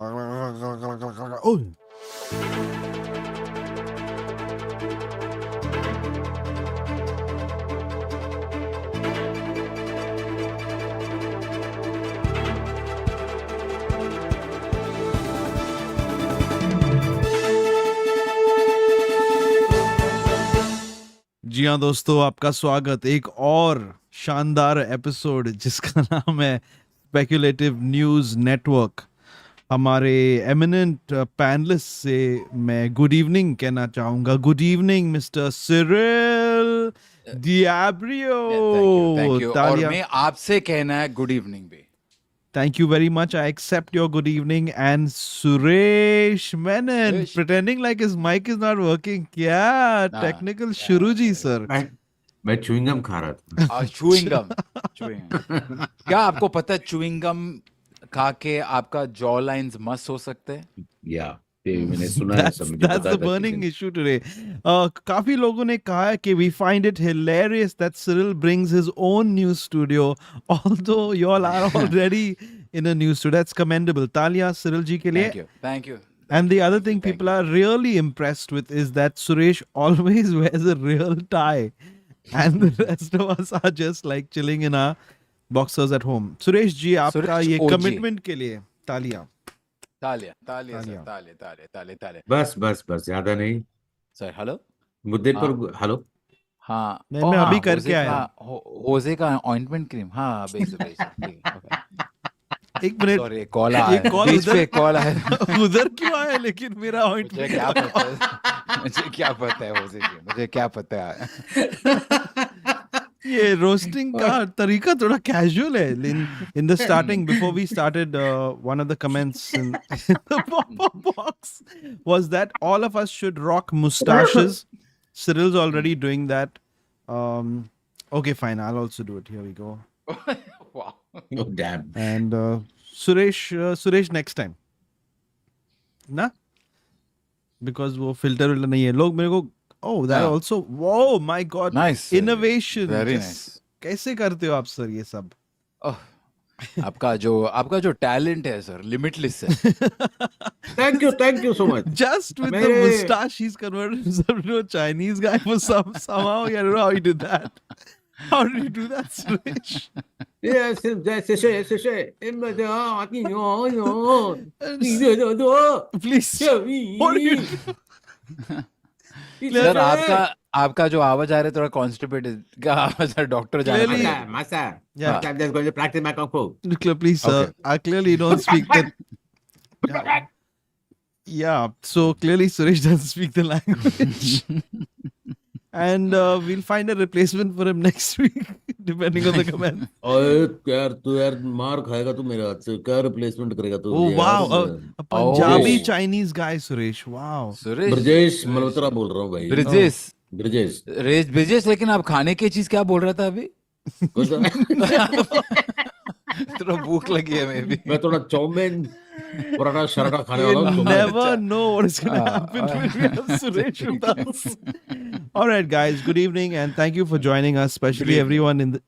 Oh. जी हाँ दोस्तों, आपका स्वागत एक और शानदार एपिसोड जिसका नाम है स्पेक्युलेटिव न्यूज नेटवर्क। हमारे एमिनेंट पैनलिस्ट से मैं गुड इवनिंग कहना चाहूंगा। Good evening mister Cyril D'Abreo. Thank you. और मैं आपसे कहना है गुड इवनिंग भी। Thank you very much. I accept your good evening. And Suresh Menon pretending like his mic is not working. Yeah, technical Shuruji sir. मैं chewing gum खा रहा था। chewing gum. क्या आपको पता है chewing gum खा के आपका जॉ लाइन्स मस्त हो सकते हैं? Yeah. मैंने सुना है सब। That's the burning issue today. काफी लोगों ने कहा है कि we find it hilarious that Cyril brings his own news studio, although you all are already in a news studio. That's commendable. तालियां Cyril जी के लिए. Thank you. And the other thing people are really impressed with is that Suresh always wears a real tie, and the rest of us are just like chilling in our boxers at home. Suresh जी आपका ये commitment के लिए तालियां. तालियां। बस ज्यादा नहीं sir. Hello मुद्दे पर हेलो। हाँ मैं अभी करके आया। होज़े का ऑइंटमेंट क्रीम। हाँ बेच। एक मिनट, सॉरी कॉल आया। उधर क्यों आया? लेकिन मेरा मुझे क्या पता है होज़े की, मुझे क्या पता है। ये रोस्टिंग का तरीका थोड़ा कैजुअल है। In the starting, before we started, one of the comments in the pop-up box was that all of us should rock mustaches. Cyril's already doing that. Okay, fine. I'll also do it. Here we go. Wow. Oh damn. And Suresh next time. ना? Because वो filter नहीं है। लोग मेरे को that also. Whoa, my God. Nice. Innovation. Very nice. कैसे करते हो आप सर ये सब? आपका जो टैलेंट है सर लिमिटलेस है। Thank you so much. Just with the mustache, he's converted himself into a Chinese guy for somehow. I don't know how he did that. How did you do that, Suresh? Yes, Please. What are you? Sir आपका जो आवाज आ रहा है थोड़ा constipated का आवाज है। Doctor जाना Masa. Yeah. I'm just going to practice my kung fu. Please, sir. Okay. I clearly don't speak the. Yeah. So clearly, Suresh doesn't speak the language. And we'll find a replacement for him next week, depending on the comment. यार तू यार मार खाएगा तू मेरे हाथ से। क्या रिप्लेसमेंट करेगा तू? Oh wow, a Punjabi Chinese guy, Suresh. Wow. Brajesh Malhotra बोल रहा हूँ भाई। ब्रजेश लेकिन आप खाने की चीज क्या बोल रहा था अभी? थोड़ा भूख लगी है मैं थोड़ा चाउमीन पराठा शराठा खाने वाला हूँ। Never know what is going to happen when we have Suresh with us. All right, guys. Good evening, and thank you for joining us, especially everyone in the.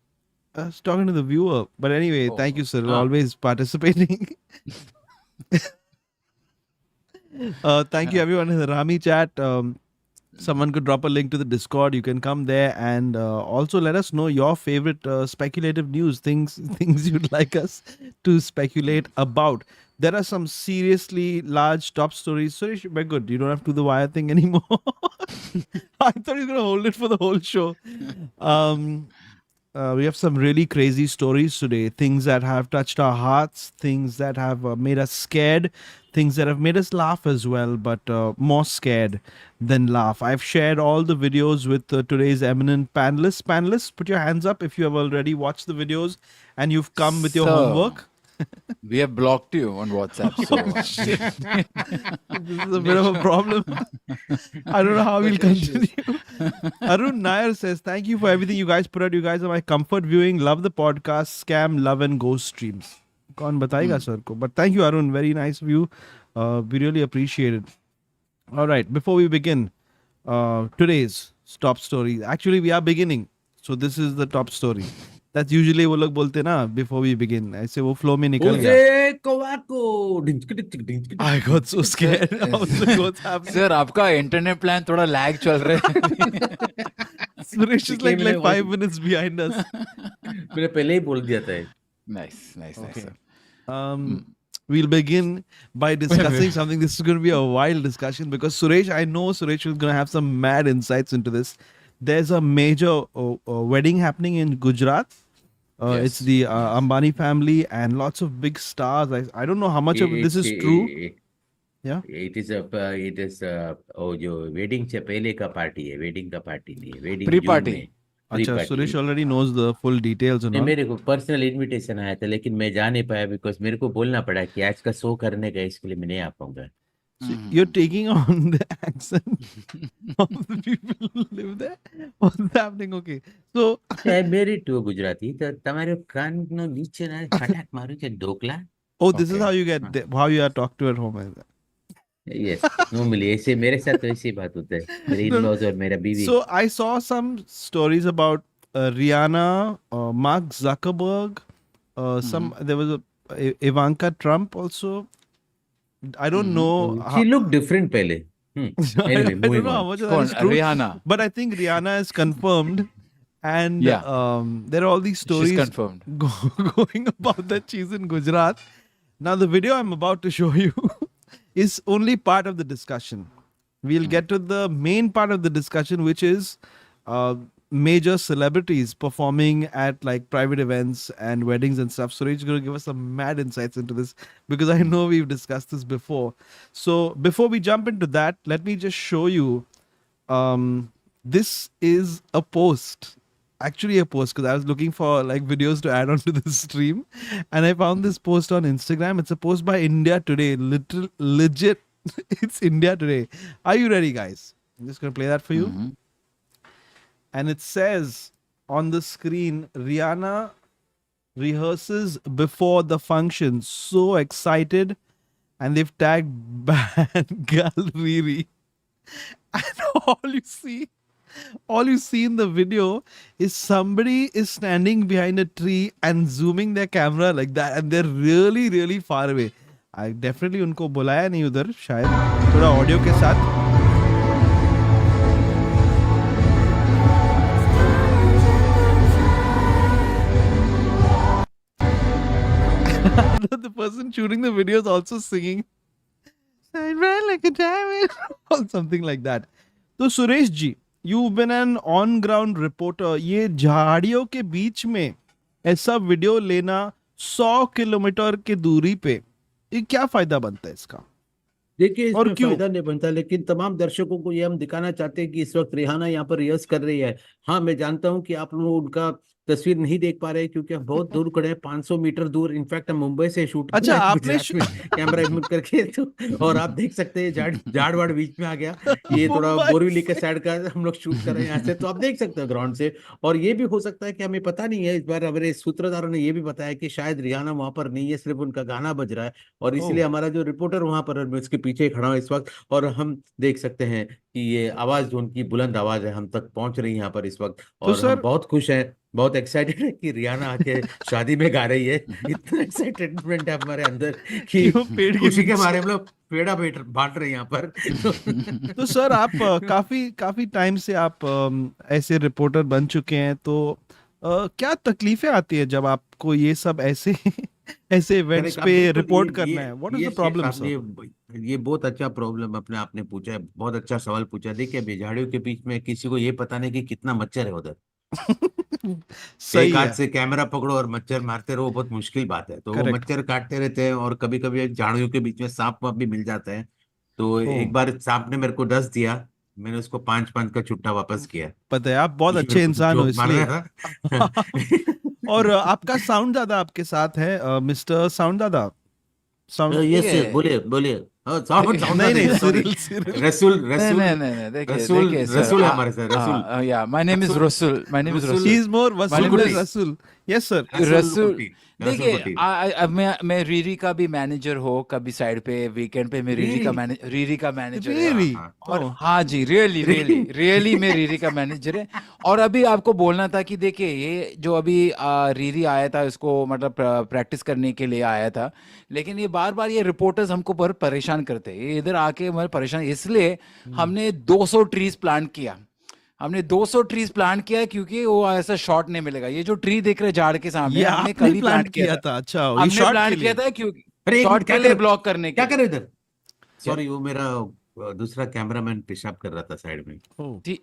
I was talking to the viewer, but anyway, thank you, sir, always participating. Thank you, everyone in the Rami chat. Someone could drop a link to the Discord. You can come there and also let us know your favorite speculative news, things you'd like us to speculate about. There are some seriously large top stories. Suresh, very good. You don't have to do the wire thing anymore. I thought he was going to hold it for the whole show. We have some really crazy stories today. Things that have touched our hearts, things that have made us scared, things that have made us laugh as well, but more scared than laugh. I've shared all the videos with today's eminent panelists. Panelists, put your hands up if you have already watched the videos and you've come with your homework. We have blocked you on WhatsApp. So. Oh, shit. This is a bit of a problem. I don't know how we'll continue. Arun Nair says, thank you for everything you guys put out. You guys are my comfort viewing. Love the podcast, scam, love and ghost streams. कौन बताएगा sir को? But thank you, Arun. Very nice of you. We really appreciate it. All right. Before we begin, today's top story. Actually, we are beginning. So this is the top story. That's usually वो लोग बोलते ना before we begin. ऐसे वो flow में निकल गया. कोवाको I got so scared. I was like, what's happening? Sir आपका इंटरनेट प्लान थोड़ा लैग चल रहा है. Suresh is like 5 minutes behind us. मैंने पहले ही बोल दिया था. Nice, Okay. sir. We'll begin by discussing something. This is going to be a wild discussion because Suresh, I know Suresh is going to have some mad insights into this. There's a major wedding happening in Gujarat. Yes. It's the Ambani family and lots of big stars. I don't know how much of this is true. Yeah. It is जो wedding से पहले का party है, wedding का party नहीं है, wedding Pre-party. अच्छा, Suresh already knows the full details and all. मेरे को पर्सनल इनविटेशन आया था, लेकिन मैं जा नहीं पाया बिकॉज मेरे को बोलना पड़ा कि आज का शो करने का, इसके लिए मैं नहीं आ पाऊंगा. So you're taking on the accent of the people who live there? What's happening? Okay. So Mary two Gujarati તો તમારો કાનનો નીચે ના ફટાક મારું છે dhokla. oh, this is Okay. how you get how you are talked to at home. Is that? Yes normally ऐसे मेरे साथ तो ऐसे ही बात होता है, मेरे इन-लॉज और मेरा बीवी. So I saw some stories about Rihanna, Mark Zuckerberg, there was Ivanka Trump also. I don't know. She looked different पहले. I Anyway, don't moving know how on. much of that is true. Rihanna. But I think Rihanna is confirmed, and Yeah. there are all these She's stories confirmed. going about that she's in Gujarat. Now the video I'm about to show you is only part of the discussion. We'll get to the main part of the discussion, which is major celebrities performing at like private events and weddings and stuff. Suresh is going to give us some mad insights into this because I know we've discussed this before. So before we jump into that, let me just show you. This is a post. Actually a post, because I was looking for like videos to add on to this stream, and I found this post on Instagram. It's a post by India Today. Legit it's India Today. Are you ready, guys? I'm just going to play that for you. And it says on the screen, Rihanna rehearses before the function, so excited, and they've tagged Bad Gal Riri. And all you see in the video is somebody is standing behind a tree and zooming their camera like that, and they're really really far away. I definitely उनको बुलाया नहीं उधर, शायद थोड़ा audio के साथ. The person shooting the video is also singing "Shine bright like a diamond" or something like that. तो Suresh ji, you've been an on ground reporter. ये झाड़ियों के बीच में ऐसा वीडियो लेना 100 किलोमीटर की दूरी पे, ये क्या फायदा बनता है इसका? देखिए और इसमें क्यों? फायदा नहीं बनता, लेकिन तमाम दर्शकों को ये हम दिखाना चाहते हैं कि इस वक्त रिहाना यहाँ पर रिहर्स कर रही है. हाँ, मैं जानता हूँ कि आप लोग उनका तस्वीर नहीं देख पा रहे क्योंकि हम बहुत दूर खड़े हैं, 500 मीटर दूर. इनफैक्ट हम मुंबई से शूट कर अच्छा, रहे हैं आपने गुजरात में कैमरा मूव करके. तो और आप देख सकते हैं झाड़ वाड़ बीच में आ गया. ये थोड़ा मुंबई बोरीवली के साइड का हम लोग शूट कर रहे हैं यहाँ से, तो आप देख सकते हैं ग्राउंड से. और ये भी हो सकता है कि हमें पता नहीं है, इस बार हमारे सूत्रधारों ने ये भी बताया कि शायद रिहाना वहां पर नहीं है, सिर्फ उनका गाना बज रहा है. और इसलिए हमारा जो रिपोर्टर वहां पर, मैं उसके पीछे खड़ा हूँ इस वक्त, और हम देख सकते हैं कि ये आवाज जो उनकी बुलंद आवाज है हम तक पहुंच रही है यहाँ पर इस वक्त. और हम बहुत खुश हैं, बहुत एक्साइटेड है कि रिहाना आके शादी में गा रही है. इतना एक्साइटेडमेंट है हमारे अंदर कि खुशी के मारे हम लोग पेड़ा बांट रहे हैं यहाँ पर. तो सर, आप काफी टाइम से आप ऐसे रिपोर्टर बन चुके हैं, तो क्या तकलीफें आती है जब आपको ये सब ऐसे इवेंट्स पे रिपोर्ट करना है? What is the problem sir? ये बहुत अच्छा प्रॉब्लम अपने आपने पूछा है, बहुत अच्छा सवाल पूछा. देखिए, अभी झाड़ियों के बीच में किसी को ये पता नहीं कि कितना मच्छर है उधर. सही एक हाथ है. से कैमरा पकड़ो और मच्छर मारते रहो, बहुत मुश्किल बात है. तो वो Correct. मच्छर काटते रहते हैं, और कभी कभी झाड़ियों के बीच में सांप वाप भी मिल जाते हैं. तो एक बार सांप ने मेरे को डस दिया, मैंने उसको 5 का छुट्टा वापस किया. पता है, आप बहुत अच्छे इंसान हो इसलिए. और आपका साउंड दादा आपके साथ है, मिस्टर साउंड दादा. यस, बोलिए. नहीं, रसूल नहीं, देखिए रसूल है हमारे साथ. रसूल, yeah, my name is Rasul. My name is Rasul. He is more My Vasul name than is- Rasul. Yes sir. Rasul. देखिए पटेल। अब मैं रीरी का भी मैनेजर हो, कभी साइड पे वीकेंड पे मैं रीरी का मैनेजर है। Really? हाँ, और Oh. हाँ जी, रियली मैं रीरी का मैनेजर है। और अभी आपको बोलना था कि देखिए ये जो अभी रीरी आया था, इसको मतलब प्रैक्टिस करने के लिए आया था, लेकिन ये बार बार ये रिपोर्टर्स हमको बहुत परेशान करते हैं। ये इधर आके हमारे परेशान, इसलिए हमने 200 ट्रीज प्लांट किया। हमने 200 ट्रीज प्लांट किया है, क्योंकि वो ऐसा शॉट नहीं मिलेगा। ये जो ट्री देख रहे हैं झाड़ के सामने, ये हमने आपने कल ही प्लांट प्लांट किया किया था। था? अच्छा, ये हमने शॉट के प्लांट किया लिए? था क्योंकि अरे एक शॉट मिनट, के क्या लिए, कर ब्लॉक करने के क्या लिए। कर रहे हो इधर? क्या? सॉरी, वो मेरा दूसरा कैमरामैन पेशाब कर रहा था साइड में। Oh. जी,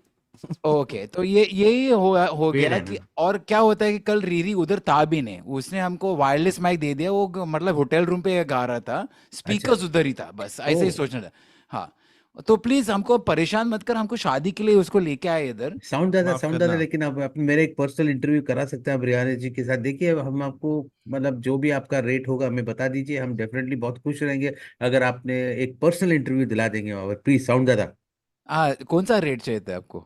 ओके। तो ये यही हो पेड़ गया है कि, ना। और क्या होता है कि कल रीरी उधर था भी नहीं, उसने हमको वायरलेस माइक दे दिया। वो मतलब होटल रूम पे गा रहा था, अच्छा। स्पीकर्स उधर ही था, बस ओ, ऐसे ही सोचना था। हाँ, तो प्लीज हमको परेशान मत कर, हमको शादी के लिए उसको लेके आए इधर। माफ साउंड दादा, करना। लेकिन अब अपन मेरे एक पर्सनल इंटरव्यू करा सकते हैं आप रियाना जी के साथ। देखिए, अब हम आपको मतलब जो भी आपका रेट होगा हमें बता दीजिए, हम डेफिनेटली बहुत खुश रहेंगे अगर आपने एक पर्सनल इंटरव्यू दिला देंगे वहाँ पर। प्लीज साउंड दादा, हाँ, कौन सा रेट चाहिए था आपको?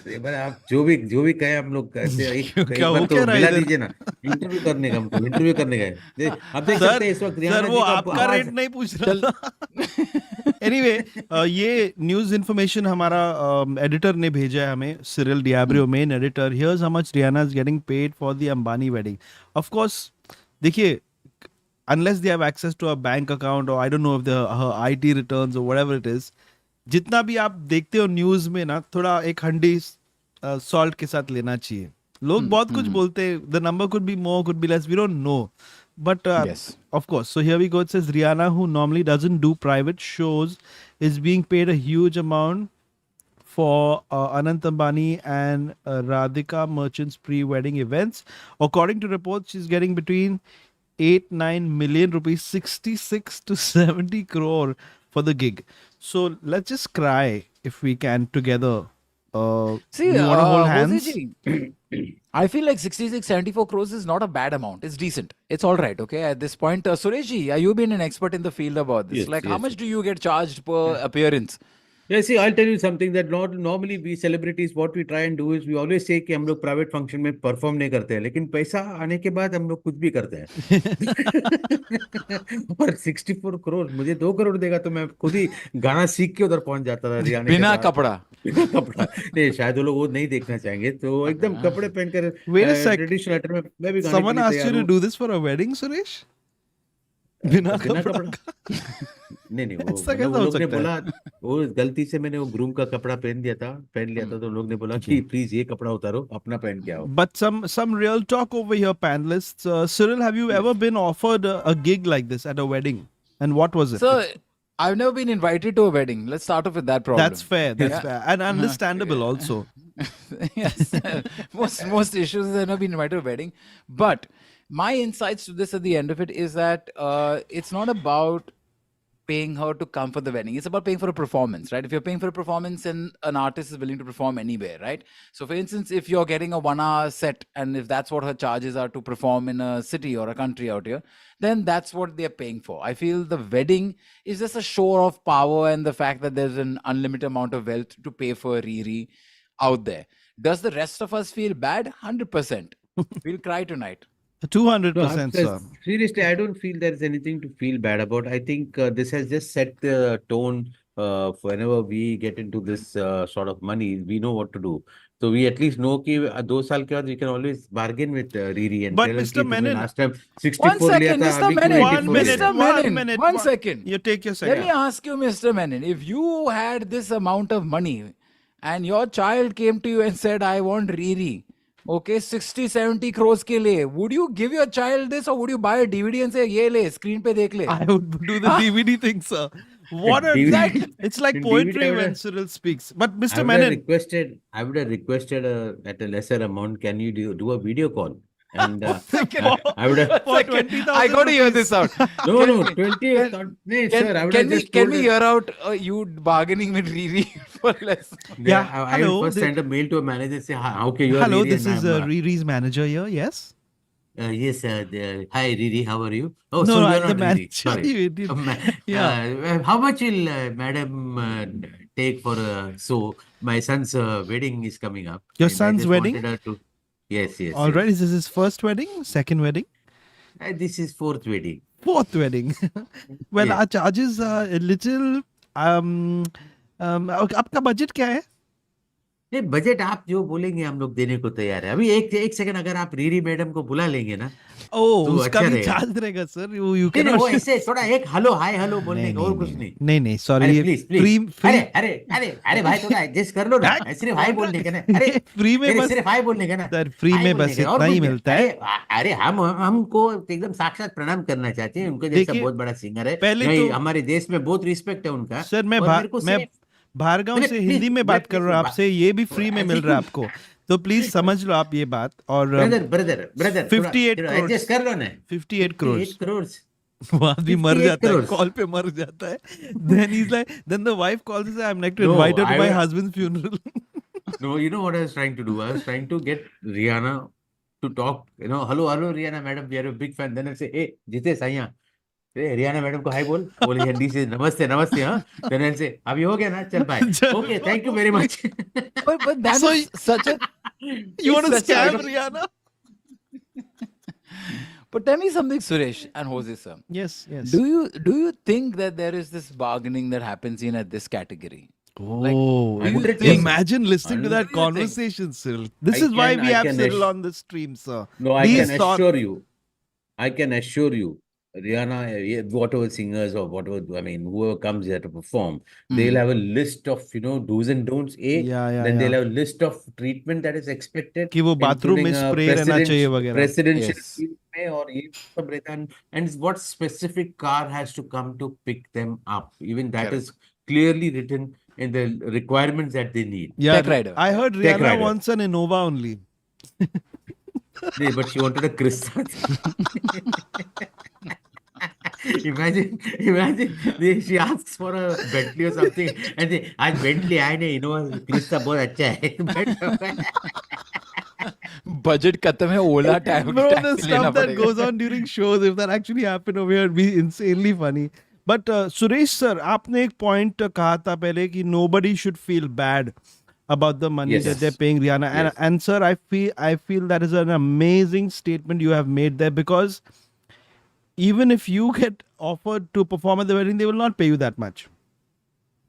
एक बार आप जो भी कहे हम लोग कहते हैं, क्या एक बार हो क्या तो रहा है मिला इधर? दीजिए ना। इंटरव्यू करने का, हमको इंटरव्यू करने का है। आप देख सर, सकते हैं इस वक्त सर रियाना वो जी का आपका रेट आवाज। नहीं पूछ रहा चल। था। एनीवे, ये न्यूज़ इन्फॉर्मेशन हमारा एडिटर ने भेजा है हमें, Cyril D'Abreo, main editor. Here's how much Rihanna is getting paid for the Ambani wedding. Of course, देखिए, unless they have access to a bank account, or I don't know if the her IT returns or whatever it is, जितना भी आप देखते हो news में ना, थोड़ा एक हंडी सॉल्ट के साथ लेना चाहिए। लोग बहुत कुछ बोलते हैं, the number could be more, could be less, we don't know, but Yes. of course. So here we go. It says Rihanna, who normally doesn't do private shows, is being paid a huge amount for Anant Ambani and Radhika Merchant's pre-wedding events. According to reports, she's getting between 8-9 million rupees, 66 to 70 crore for the gig. So let's just cry if we can together. See, You want to hold Hoezaay hands? ji, I feel like 66, 74 crores is not a bad amount. It's decent. It's all right. Okay. At this point, Suresh ji, you've been an expert in the field about this. Yes, Like, how yes. much do you get charged per appearance? Yeah, see, I'll tell you something that not normally we celebrities what we try and do is we always say कि हम लोग private function में perform नहीं करते हैं, लेकिन पैसा आने के बाद हम लोग कुछ भी करते हैं। और 64 करोड़, मुझे 2 करोड़ देगा तो मैं खुद ही गाना सीख के उधर पहुंच जाता था रियाने के बिना साथ। कपड़ा। बिना कपड़ा नहीं, शायद वो लोग वो नहीं देखना चाहेंगे, तो एकदम कपड़े पहनकर Wait a sec. ट्रेडिशनल अटर में मैं भी गाने के Someone लिए asked you तैयार to हूँ। do this for a wedding, Suresh? बिना बिना कपड़ा कपड़ा का? नहीं, वो ऐसा मतलब कैसा वो हो लोग ने सकता है? बोला, वो गलती से मैंने वो ग्रूम का कपड़ा पहन लिया था, तो लोग ने बोला कि प्लीज ये कपड़ा उतारो, अपना पहन के आओ। But some real talk over here, panelists. Cyril, have you ever been offered a gig like this at a wedding? And what was it? So, I've never been invited to a wedding. Let's start off with that problem. That's fair. That's fair. And understandable also. Yes. Most issues have not been invited to a wedding. But my insights to this at the end of it is that it's not about paying her to come for the wedding. It's about paying for a performance, right? If you're paying for a performance and an artist is willing to perform anywhere, right? So for instance, if you're getting a 1 hour set and if that's what her charges are to perform in a city or a country out here, then that's what they're paying for. I feel the wedding is just a show of power and the fact that there's an unlimited amount of wealth to pay for Riri out there. Does the rest of us feel bad? 100%. We'll cry tonight. 200%, sir. Seriously, I don't feel there is anything to feel bad about. I think this has just set the tone. For whenever we get into this sort of money, we know what to do. So we at least know कि 2 साल के बाद we can always bargain with Riri and But tell her Mr. कि तुमने Menon, last time 1 64 लिया second, था, Mr. अभी क्यों Menon. 84 ले रहे हो? Mr. Menon, 1 one second. You take your Let second. me ask you, Mr. Menon, if you had this amount of money and your child came to you and said, I want Riri, okay, 60, 70 crores ke liye, would you give your child this or would you buy a DVD and say, ye le, screen pe dekh le? I would do the DVD thing, sir. What a DVD it's like in poetry DVD, when Cyril speaks. But I Mr. would have Menon, requested, at a lesser amount, can you do a video call? And I would have. for Second, 20,000 I got to hear this out. No, 20. No, sir, I would have just Can told we her. hear out you bargaining with Riri for less? Yeah, I hello, will first send a mail to a manager and say, "Hi, okay, you are hello, Riri this and is I'm, Riri's manager here. Yes. yes, hi Riri, how are you? Oh, No, so no, you are the not Riri. manager. Sorry. You idiot. Yeah. How much will madam take for so my son's wedding is coming up Your and I son's just wedding? wanted her to. Yes, yes, All right. yes. Is this his first wedding? Second wedding? This is fourth wedding. Fourth wedding. Well, Yeah. our charges are a little. आपका budget क्या है? नहीं, budget आप जो बोलेंगे हम लोग देने को तैयार है। अभी एक सेकंड, अगर आप रीरी मैडम को बुला लेंगे ना Oh, तो उसका अच्छा भी रहेगा। चार्ज रहेगा सर. You नहीं नहीं, cannot. वो ऐसे थोड़ा एक हेलो हाय हेलो बोलने नहीं का, नहीं और कुछ नहीं। नहीं नहीं. Sorry. अरे ये प्लीज free प्लीज, अरे free अरे अरे अरे भाई थोड़ा एडजस्ट कर लो ना, सिर्फ हाय बोलने का ना। अरे फ्री में अरे बस. सिर्फ हाय बोलने का ना, सर फ्री हाय में बोलने बस का, और इतना ही कुछ नहीं। मिलता अरे है. अरे हमको एकदम साक्षात प्रणाम करना चाहते हैं, उनके जैसा देखिए, बहुत बड़ा सिंगर है। पहले नहीं, तो हमारे देश में बहुत रिस्पेक्ट है उनका। सर और मेरे को मैं सिर्फ भारगांव मैंने से प्लीज हिंदी में बात कर रहा हूँ आपसे. ये भी फ्री में मिल रहा है आपको. तो प्लीज समझ लो आप ये बात. और ब्रदर ब्रदर ब्रदर, 58 थोड़ा crores. एडजस्ट कर लो ना। 58 crores. 58 करोड़। वो आदमी मर 58 जाता है, crores. कॉल पे मर जाता है. Then the wife calls and says, I'm like to No, invite her to I my will- husband's funeral. No, you know what I was trying to do? I was trying to get Rihanna to talk. Hello, Rihanna madam, we are a big fan. Then I say, hey, Jitesh, आइया, Riyana madam को हाय बोल, बोले हिंदी से नमस्ते नमस्ते। हाँ, then I'll say, अभी हो गया ना, चल bye. Okay, thank you very much. But that So is such a. You want to It's such a- scam Rihanna? But tell me something, Suresh and Hoezaay sir. Yes, yes. Do you think that there is this bargaining that happens in at this category? Oh, do you 100%. think- imagine listening to that 100%. conversation, Cyril. This I is why can- we I have can Cyril ass- on the stream, sir. No, I These can thought- assure you, Rihanna, whatever singers or whatever, I mean, whoever comes here to perform, they'll have a list of, do's and don'ts, Yeah, then they'll yeah. have a list of treatment that is expected, कि वो bathroom में including spray रहना चाहिए वगैरह. presidential Yes. field में, और ये सब रहता है, and what specific car has to come to pick them up. Even that Correct. is clearly written in the requirements that they need. Yeah, Tech rider. I heard Tech Rihanna rider. wants an Innova only. Yeah, but she wanted a Crystal. Imagine, she asks for a Bentley or something, and say, आज Bentley आए नहीं, Crystal बहुत अच्छा है. Budget खत्म है, Ola taxi Bro, the लेना stuff that पड़ेगा. goes on during shows, if that actually happened over here, it'd be insanely funny. But Suresh sir, आपने एक point कहा था पहले कि nobody should feel bad about the money Yes. that they're paying Rihanna. Yes. And sir, I feel that is an amazing statement you have made there, because even if you get offered to perform at the wedding, they will not pay you that much.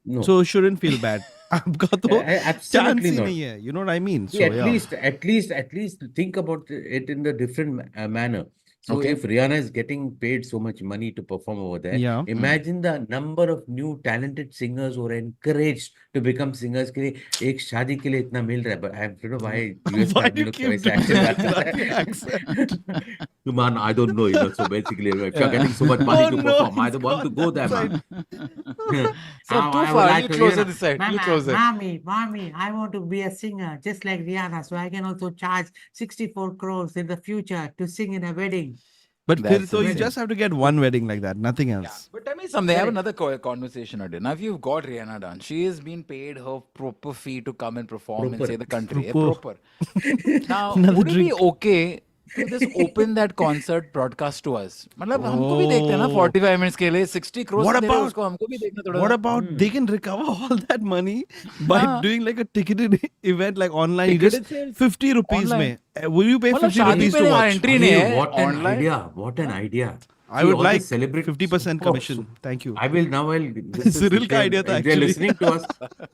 No. So shouldn't feel bad. आपका तो chance Absolutely he not. नहीं है. You know what I mean? So See, yeah. at least think about it in a different manner. So Okay. if Rihanna is getting paid so much money to perform over there, Yeah. imagine the number of new talented singers who are encouraged to become singers के लिए एक शादी के लिए इतना मिल रहा है. But I don't know why US Why में do you लोग keep वैसे doing accent that करते हैं. Man, I don't know, so basically if you're getting so much money Oh, to no, perform, I he's don't want to gone go that there, man. Sir, I too would far. like You to, closer this side. You closer. Mommy, I want to be a singer just like Rihanna, so I can also charge 64 crores in the future to sing in a wedding. But That's फिर तो you amazing. just have to get one wedding like that, nothing Yeah, else. but tell me something. I have Correct. another conversation today. Now, if you've got Rihanna done, she has been paid her proper fee to come and perform and Proper. say the country. Proper. Now, Another would it be drink. okay to just open that concert broadcast to us? मतलब हमको भी देखते हैं ना 45 minutes के लिए 60 crores What दे रहे हो about- उसको हमको भी देखना थोड़ा What सा. about they can recover all that money by हाँ. doing like a ticketed event like online? You Ticketed just sales 50 rupees online. में. Will you pay मतलब 50 शादी rupees पे to watch? entry नहीं है What an online. idea! What an idea! I See, would all the like celebrities- 50% Oh, commission. Thank you. I will now. Cyril का idea था If they're actually. listening to us,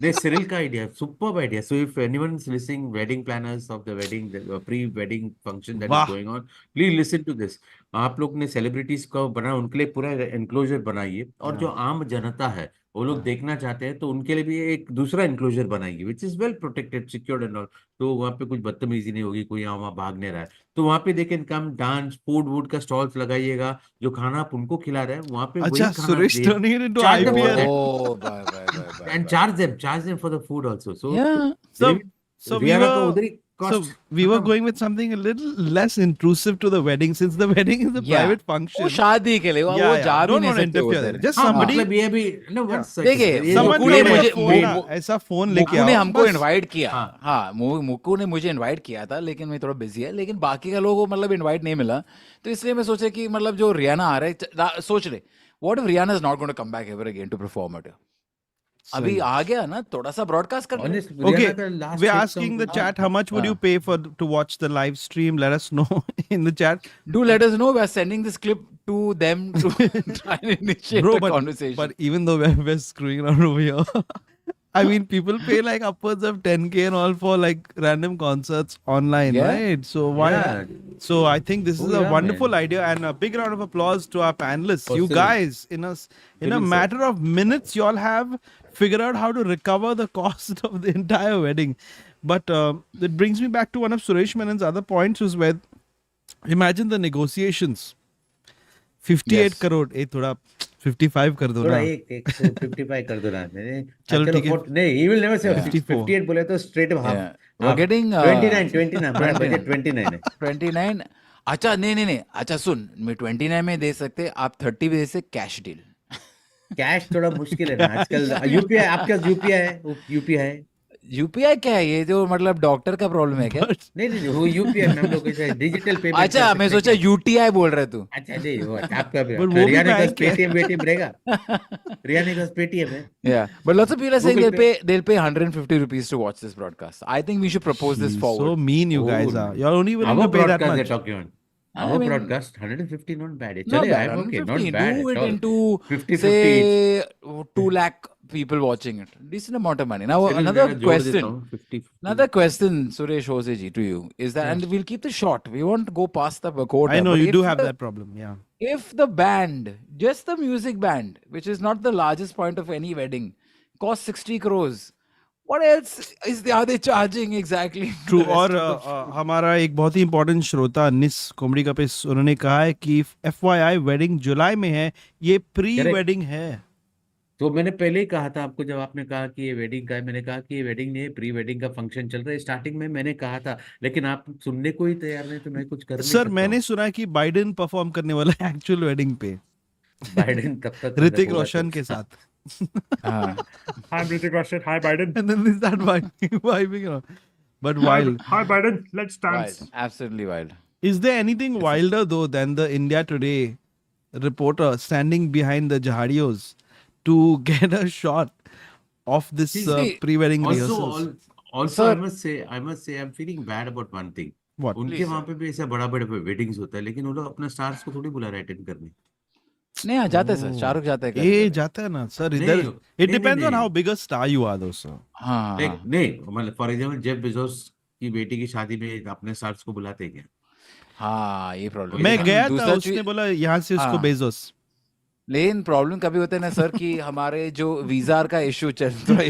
they're Cyril का idea. Superb idea. So if anyone is listening, wedding planners of the wedding, the pre-wedding function that वाह. is going on, please listen to this. आप लोग ने celebrities को बना, उनके लिए पूरा एनक्लोजर बनाइए, और जो आम जनता है वो लोग देखना चाहते हैं तो उनके लिए भी एक दूसरा एनक्लोजर बनाइए which is well protected, secured and all. तो वहाँ पे कुछ बदतमीजी नहीं होगी, कोई यहाँ वहाँ भाग नहीं रहा है, तो वहाँ पे they can come dance, food वूड का स्टॉल्स लगाइएगा, जो खाना आप उनको खिला रहे हैं वहाँ पे अच्छा, वही खाना सुरेश दे, turning it into charge them for IPL. that. Oh, bye. And charge them for the food also. So Yeah. So we Rihanna का were उधर ही so cost we were खत्म. going with something a little less intrusive to the wedding, since the wedding is a Yeah. private function. वो शादी के लिए वो Yeah, जा भी don't नहीं want to सकते interfere उधर. there. Just हाँ, somebody, मतलब ये भी no, one second. देखिए, ये someone मुक्कू ने give me a मुझे- phone ना, मु- ऐसा फोन लेके मुक्कू ने आओ हमको बस. इनवाइट किया. हाँ. हाँ, मुक्कू ने मुझे इनवाइट किया था, लेकिन मैं थोड़ा बिजी है, लेकिन बाकी का लोगों को मतलब इनवाइट नहीं मिला, तो इसलिए मैं सोचा कि मतलब जो रियाना आ रहा है, सोच ले, what if Rihanna is not going to come back ever again to perform it? अभी आ गया ना, थोड़ा सा ब्रॉडकास्ट कर ले. Honest, Okay, Rihanna का last we're hit asking song the था. chat how much would you pay for to watch the live stream? Let us know in the chat. Do let us know. We are sending this clip to them to try and initiate Bro, a conversation. but even though we're screwing around over here, I mean, people pay like upwards of 10K and all for like random concerts online, Yeah. right? So why? Yeah. So I think this is Oh, a yeah, wonderful man. idea, and a big round of applause to our panelists. For You Civic. guys, in a Civic, sir. matter of minutes, you all have figured out how to recover the cost of the entire wedding. But it brings me back to one of Suresh Menon's other points, was where imagine the negotiations. 58 Yes. crore, थोड़ा 55 कर दो थोड़ा ना. एक 55 कर दो ना. चलो ठीक है. नहीं, he will never say Yeah. 58 बोले तो straight half. Yeah. We're getting 29 हमारा 29. बजट 29 है. 29. अच्छा नहीं. अच्छा सुन, मैं 29 में दे सकते, आप 30 में दे सकते, कैश डील. कैश थोड़ा मुश्किल है ना आजकल. यूपीआई आपके पास यूपीआई है. यूपीआई क्या है? ये जो मतलब डॉक्टर का प्रॉब्लम है क्या? नहीं वो यूपीआई में हम लोग डिजिटल पेमेंट. अच्छा, मैं सोचा यूटीआई बोल रहे तू. अच्छा नहीं वो आपका भी. But वो भी रियाना का बैंक है. पेटीएम रहेगा. रियाना का पेटीएम है. Yeah, but lots of people are saying Google they'll pay 150 rupees to watch this broadcast. I think we should propose this forward. So mean you guys Oh, are. You're only willing Our to pay that broadcast much. they're talking on. I Our mean, broadcast 150 not bad. Not चले bad, I'm okay, 150. not bad Do at it all. into 50-50 say 2 lakh people watching it. Decent amount of money. Now चलिए, another मैं जोड़ देता question. हूँ, 50-50. Another question, Suresh Hoezaay ji, to you is that, and we'll keep this short. We won't go past the quota. I know but you if do have the- that problem. Yeah. If the band, just the music band, which is not the largest point of any wedding, costs 60 crores, what else are they charging exactly? True. The rest और of the- हमारा एक बहुत ही important श्रोता निस comedy का पे उन्होंने कहा है कि FYI वेडिंग जुलाई में है, ये प्री Correct. वेडिंग है. तो मैंने पहले ही कहा था आपको, जब आपने कहा कि ये वेडिंग का है, मैंने कहा कि ये वेडिंग नहीं है, प्री वेडिंग का फंक्शन चल रहा है. स्टार्टिंग में मैंने कहा था, लेकिन आप सुनने को ही तैयार नहीं, तो मैं कुछ कर नहीं सर सकता मैंने हूँ. सुना कि बाइडेन परफॉर्म करने वाला है एक्चुअल वेडिंग पे बाइडेन तब तक ऋतिक होगा रोशन तो- के साथ. हाँ. Hi, Hrithik Roshan. Hi, Biden. And then they start vibing around. But wild. Hi, Biden. Let's dance. Wild. Absolutely wild. Is there anything wilder though than the India Today reporter standing behind the Jahadios to get a shot of this See, pre-wedding Also, rehearsals? also Sir- I must say, I'm feeling bad about one thing. What? उनके Please, वहाँ पे भी ऐसा बड़ा बड़े weddings होता है, लेकिन वो लोग अपना स्टार्स को थोड़ी बुला रहे अटेंड करने. नहीं हाँ, जाते सर, शाहरुख जाते हैं ये कभी-कभी. जाता है ना सर नहीं, इधर. It नहीं, depends on नहीं. how big a star you are though, sir. हाँ Like, हाँ. नहीं मतलब फॉर एग्जाम्पल जेफ बेजोस की बेटी की शादी में अपने स्टार्स को बुलाते हैं क्या? हाँ, ये प्रॉब्लम. मैं गया था, दूसरा उसने बोला यहाँ से उसको हाँ. बेजोस. लेकिन प्रॉब्लम कभी होता है ना सर कि हमारे जो वीजा का इशू चलता है,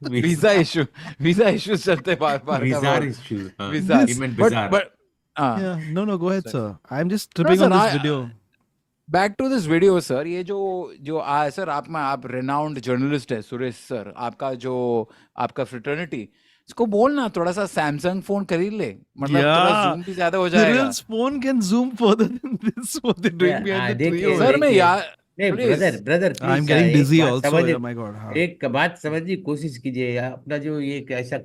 वीजा इशू चलते हैं बार-बार का Bizarre बहुत. issues. Bizarre. He meant But bizarre. but हाँ. Yeah, no, go ahead, sir. I'm just No, tripping sir, on this I- video. Back to this video sir. ये जो सर आप रेनाउंड जर्नलिस्ट है सुरेश सर, आपका fraternity, इसको बोलना थोड़ा सा सैमसंग फोन खरीद ले, मतलब थोड़ा Yeah. जूम भी ज्यादा हो जाएगा. Cyril's phone can zoom further than this. What they're doing behind the देखिए, tree. सर मैं देखिए. यार नहीं Please. Brother I'm getting dizzy also. Oh my God. हाँ. एक बात समझने की कोशिश कीजिए. अपना जो ये एक ऐसा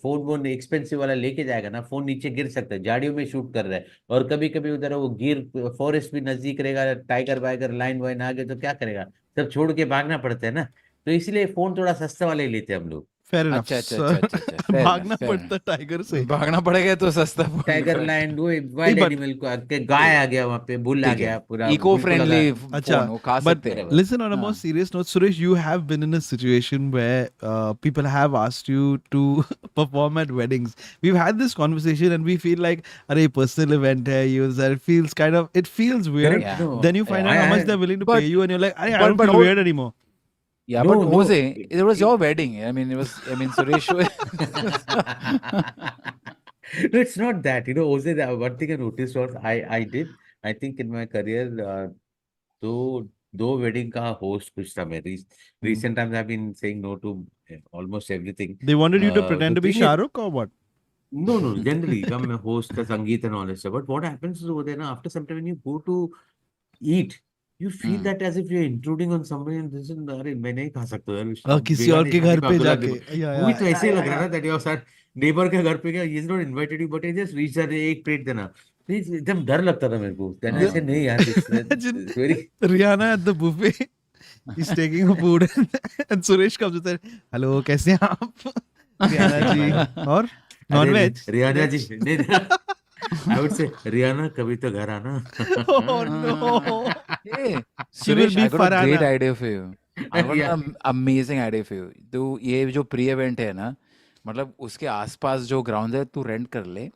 फोन एक्सपेंसिव वाला लेके जाएगा ना, फोन नीचे गिर सकता है. झाड़ियों में शूट कर रहा है, और कभी कभी उधर वो फॉरेस्ट भी नजदीक रहेगा, टाइगर वाइगर लाइन वाइन आ गए तो क्या करेगा, सब छोड़ के भागना पड़ता है ना. तो इसलिए फोन थोड़ा सस्ता वाला ही लेते हैं हम लोग. Fair enough. अच्छा. sir. भागना पड़ता टाइगर से. भागना पड़ेगा तो सस्ता फोन. टाइगर लाइन वो वाइल्ड but- एनिमल को गाय आ गया वहाँ पे, बुल आ गया पूरा. इको फ्रेंडली अच्छा, फोन वो खा but सकते हैं. listen, on a more serious note, Suresh, you have been in a situation where people have asked you to perform at weddings. We've had this conversation and we feel like, arey, personal event hai, it feels weird. Yeah. No, Then you find out how much they're willing to but- pay you and you're like, I but- don't but feel hold- weird anymore. Yeah, No, but no. Jose, it was your wedding. I mean, Suresh. No, it's not that. Jose, one thing I noticed was I think in my career, दो wedding का host कुछ था मैं. Recent times I've been saying no to almost everything. They wanted you to pretend the to be thing is- Shah Rukh or what? No, generally, come host the Sangeet and all that stuff. But what happens is over there now, after some time when you go to eat, you feel that as if you're intruding on somebody and this is, अरे मैं नहीं खा सकता यार. किसी और के घर पे जाके. मुझे तो ऐसे ही लग रहा था that your sir neighbor के घर पे गया, he is not invited you, but he just reached there, एक प्लेट देना. एकदम डर लगता था मेरे को. Then I said नहीं यार, it's very Rihanna at the buffet. He's taking a food and Suresh comes with it. Hello, कैसे हैं आप? Rihanna जी और non-veg. Riyana ji I would say Rihanna कभी तो घर आना. Oh no. Hey, She will Suresh, be I got a great Farhana. idea for you. I got Yeah. an amazing idea for you. तो ये जो प्री इवेंट है ना, मतलब उसके आसपास जो ग्राउंड है तू रेंट कर ले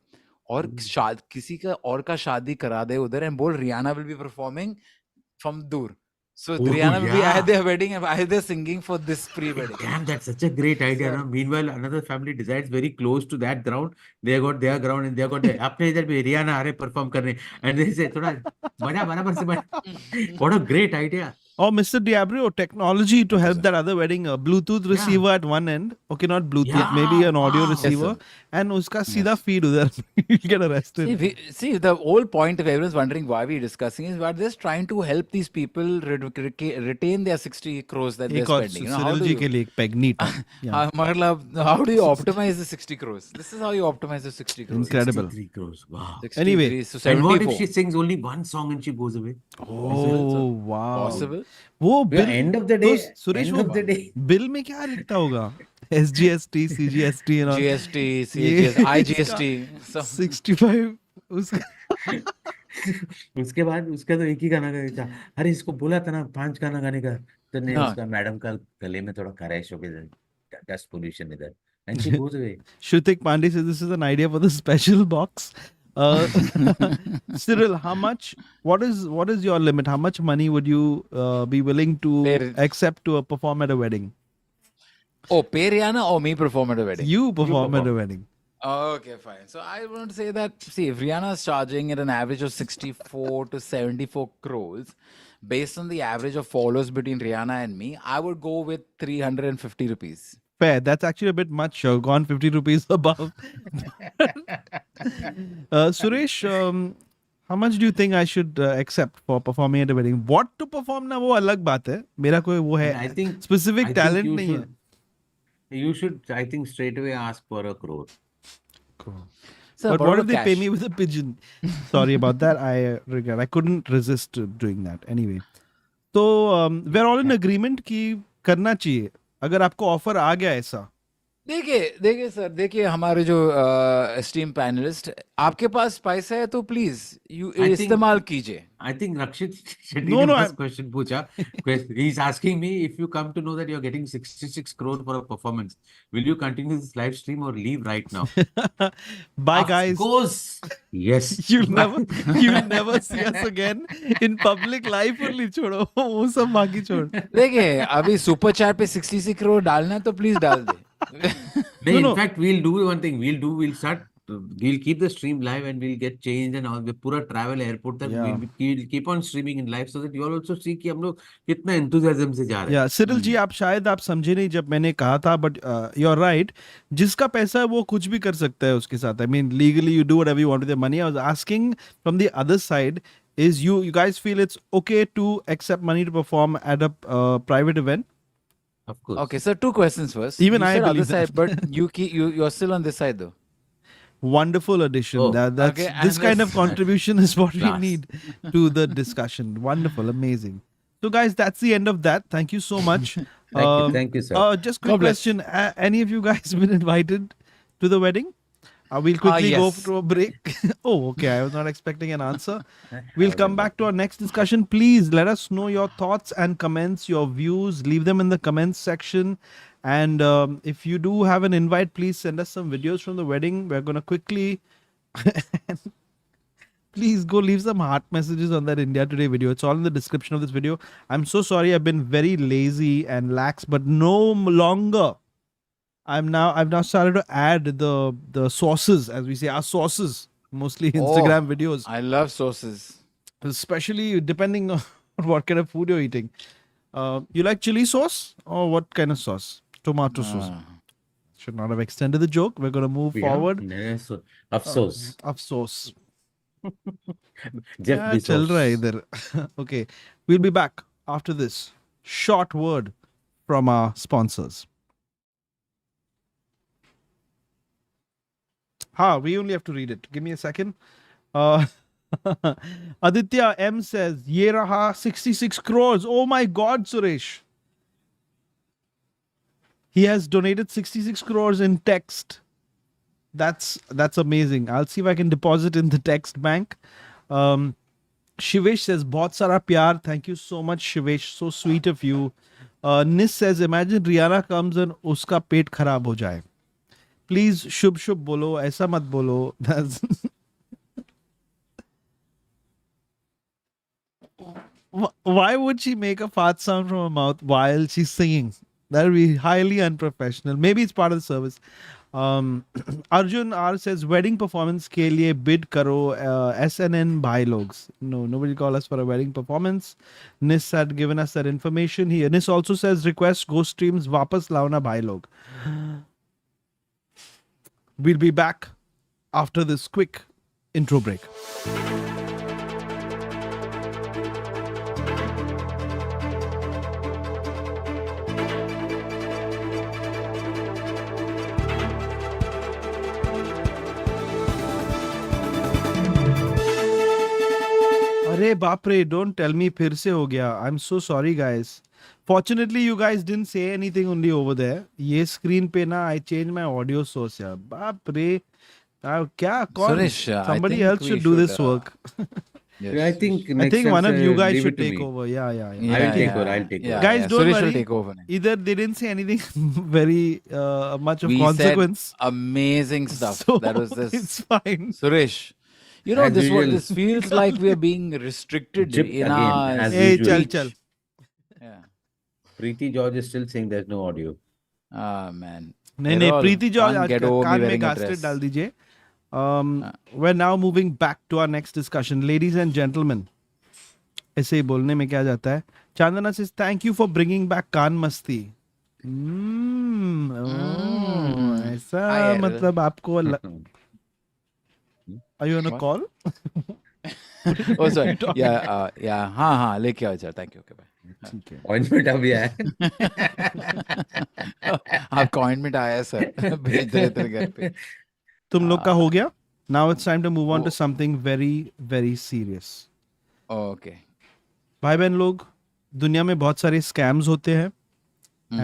और किसी का और का शादी करा दे उधर एंड बोल Riyana will be performing from दूर. So Oh, Rihanna will be yeah. at their wedding and I there singing for this pre-wedding. Damn, that's such a great idea. No? Meanwhile, another family decides very close to that ground. They got their ground and they got their. अपने इधर भी रियाना आ रहे perform करने and they say थोड़ा बजा बराबर से बजा. What a great idea. Or Mr. Diablo, technology to help that other wedding, a Bluetooth receiver at one end. Okay, not Bluetooth, Yeah, maybe an audio wow. receiver. Yes, and uska सीधा feed उधर. You'll get arrested. See, the whole point, if everyone's wondering why we're discussing, is we're just trying to help these people retain their 60 crores that they're एक और spending. You know, how Cyril do ji you, के लिए एक peg neat. Yeah. how do you optimize the 60 crores? This is how you optimize the 60 crores. Incredible. 63 crores. Wow. 63 Anyway, to And what 74. if she sings only one song and she goes away? Oh wow. Possible? वो Yeah, bill end of the day. तो Suresh End वो of the day. Bill में क्या लिखता होगा? SGST, CGST and all. GST, ये CGS, IGST. So, 65 उसका उसके बाद उसका तो एक ही गाना गाया था. अरे इसको बोला था ना 5 गाना गाने का. तो नहीं हाँ. उसका मैडम का गले में थोड़ा खराश हो गया. डस्ट पोल्यूशन इधर. And she goes away. Shrutik Pandey says this is an idea for the special box. Cyril, what is your limit? How much money would you be willing to Pay- accept to perform at a wedding? oh, pay Rihanna or me perform at a wedding? You perform at a perform. wedding. Okay, fine. So I want to say that, see, if Rihanna is charging at an average of 64 to 74 crores, based on the average of followers between Rihanna and me, I would go with 350 rupees. Fair. That's actually a bit much. Gone 50 rupees above. Suresh, how much do you think I should accept for performing at a wedding? What to perform na वो अलग बात है. मेरा कोई वो है I think specific I think talent you नहीं है. should- You should, I think, straight away ask for 1 crore. So, But borrow what if they pay cash. me with a pigeon? Sorry about that. I regret. I couldn't resist doing that. Anyway, so we're all in agreement कि करना चाहिए. अगर आपको offer आ गया ऐसा, देखिए sir, देखिए हमारे जो esteemed panelist, आपके पास पैसा है तो प्लीज यू I think- इस्तेमाल कीजिए. I think Rakshit Shetty No, ने no, first question पूछा. He's asking me, if you come to know that you're getting 66 crore for a performance, will you continue this live stream or leave right now? bye Of guys. course. Yes. You'll never see us again in public life only. छोड़ो वो सब बाकी छोड़. देखिए अभी super chat पे 66 करोड़ डालना है तो प्लीज डाल दे. No, no. in fact, we'll do one thing. We'll keep the stream live and we'll get changed and all. The pura travel airport that Yeah. we'll keep on streaming in live so that you all also see कि हम लोग कितना enthusiasm से जा रहे हैं. या Cyril जी आप शायद आप समझे नहीं जब मैंने कहा था बट यू आर राइट जिसका पैसा है वो कुछ भी कर सकता है उसके साथ I mean legally you do whatever you want with the money I was asking from the other side is you guys feel it's okay to accept money to perform at a private event? Of course. Okay, so 2 questions first. Even you I said other believe that. side, but you're still on this side though. Wonderful addition. Oh, That's okay, this and kind of let's- contribution is what we Class. need to the discussion. Wonderful, amazing. So guys, that's the end of that. Thank you so much. Thank you, sir. Just quick God bless. question: any of you guys been invited to the wedding? We'll quickly go yes. to a break. Oh, okay. I was not expecting an answer. We'll come back to our next discussion. Please let us know your thoughts and comments, your views. Leave them in the comments section. And if you do have an invite, please send us some videos from the wedding. We're going to quickly... Please go leave some heart messages on that India Today video. It's all in the description of this video. I'm so sorry I've been very lazy and lax, but no longer. I've now started to add the sauces, as we say, our sauces, mostly Instagram videos, I love sauces. especially depending on what kind of food you're eating. You like chili sauce or what kind of sauce? Tomato sauce. Should not have extended the joke. We're going to move forward. नहीं, so, अफसोस. Afsos. Jeff Yeah, Bezos. चल रहा है इधर. Okay, we'll be back after this short word from our sponsors. We only have to read it. Give me a second. Aditya M says, "Ye raha 66 crores. Oh my God, Suresh." He has donated 66 crores in text. That's amazing. I'll see if I can deposit in the text bank. Shivesh says, "Bahut sara pyar." Thank you so much, Shivesh. So sweet of you. Nis says, "Imagine Rihanna comes and uska pet kharab ho jaye." Please, shubh shubh bolo. Aisa mat bolo. That's Why would she make a fart sound from her mouth while she's singing? That would be highly unprofessional. Maybe it's part of the service. Arjun R says, "Wedding performance ke liye bid karo SNN bhai logs." No, nobody call us for a wedding performance. Nis had given us that information here. Nis also says, "Request ghost streams wapas launa bhai log." We'll be back after this quick intro break. अरे बाप रे, don't tell me फिर से हो गया. I'm so sorry guys. Fortunately you guys didn't say anything only over there. ये screen पे ना I changed my audio source यार. बाप रे, क्या कौन? Suresh, I Somebody think else we should do this should, work. Yes, I think next I think time, one of you guys leave should it to take me. over. Yeah. I'll take over, I'll take over. Guys, don't Suresh worry. will take over. Either they didn't say anything very much of We consequence. said amazing stuff. So That was this. it's fine. Suresh, you know As usual. this feels like we are being restricted Gypped in again, our as Hey, usual. chal. Yeah. Preeti George is still saying there's no audio. Ah man. नहीं Errol, Preeti George can't आज get over me कान में wearing a casted dress. डाल दीजिए. We're now moving back to our next discussion, ladies and gentlemen. ऐसे ही बोलने में क्या जाता है. Chandana says, "Thank you for bringing back कान मस्ती." ऐसा Hi, Errol. मतलब आपको Are you on a What? call? Oh sorry. Yeah. हाँ लेके आओ sir. Thank you. Okay, bye. Ointment अभी आया. आपका ointment आया है सर. भेज दे तेरे घर पे. तुम लोग का हो गया? Now it's time to move on to something very, very serious. Okay. भाई बहन लोग, दुनिया में बहुत सारे स्कैम्स होते हैं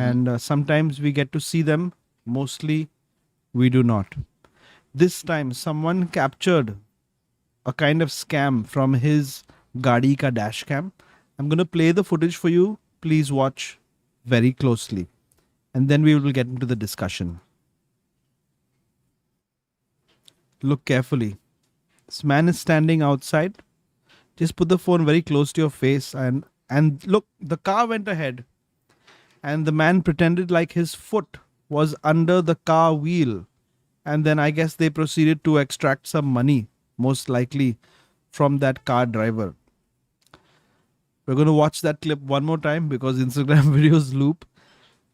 and sometimes we get to see them, mostly we do not. This time someone captured a kind of scam from his gaadi ka dash cam. I'm going to play the footage for you. Please watch very closely and then we will get into the discussion. Look carefully. This man is standing outside. Just put the phone very close to your face and look, the car went ahead and the man pretended like his foot was under the car wheel, and then I guess they proceeded to extract some money, most likely from that car driver. We're going to watch that clip one more time because Instagram videos loop.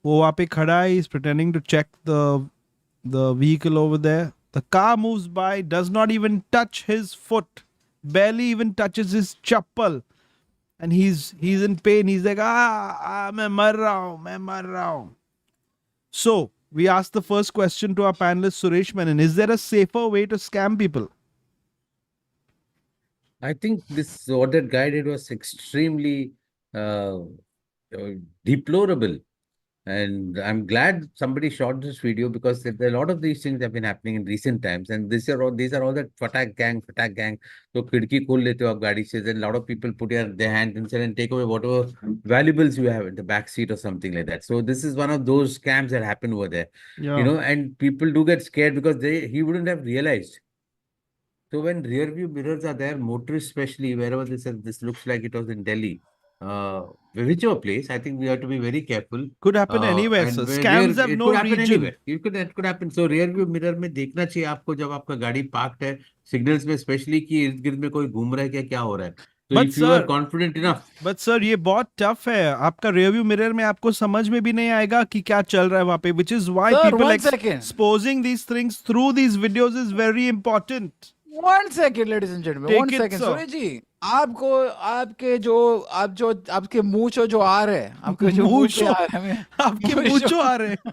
वो वहाँ पे खड़ा है, he's pretending to check the vehicle over there. The car moves by, does not even touch his foot, barely even touches his chappal, and he's in pain. He's like, मैं मर रहा हूँ. So we asked the first question to our panelist Suresh Menon: is there a safer way to scam people? I think what that guy did was extremely deplorable. And I'm glad somebody shot this video because there are a lot of these things have been happening in recent times. And these are all that fatak gang. So khidki khol lete ho aap gaadi se, and a lot of people put their hand inside and take away whatever valuables you have in the back seat or something like that. So this is one of those scams that happen over there. Yeah. You know, and people do get scared because he wouldn't have realized. So when rear view mirrors are there, motorists especially, wherever this looks like it was in Delhi, whichever place, I think we have to be very careful. Could happen anywhere, and sir. where Scams have it no could happen region. anywhere. It could happen. So rear view mirror में देखना चाहिए आपको जब आपका गाड़ी parked है, signals में especially कि इर्द गिर्द में कोई घूम रहा है क्या हो रहा है. So But if you are confident enough. But sir, ये बहुत tough है. आपका rear view mirror में आपको समझ में भी नहीं आएगा कि क्या चल रहा है वहाँ पे, which is why Sir, people one second. exposing these things through these videos is very important. 1 second, ladies and gentlemen. Take 1 it, second, sir. Suresh ji, आपके मूंछो जो आ रहे हैं, आपके जो मूंछो? मूंछो आ रहे हैं, आपके मूंछो आ रहे हैं.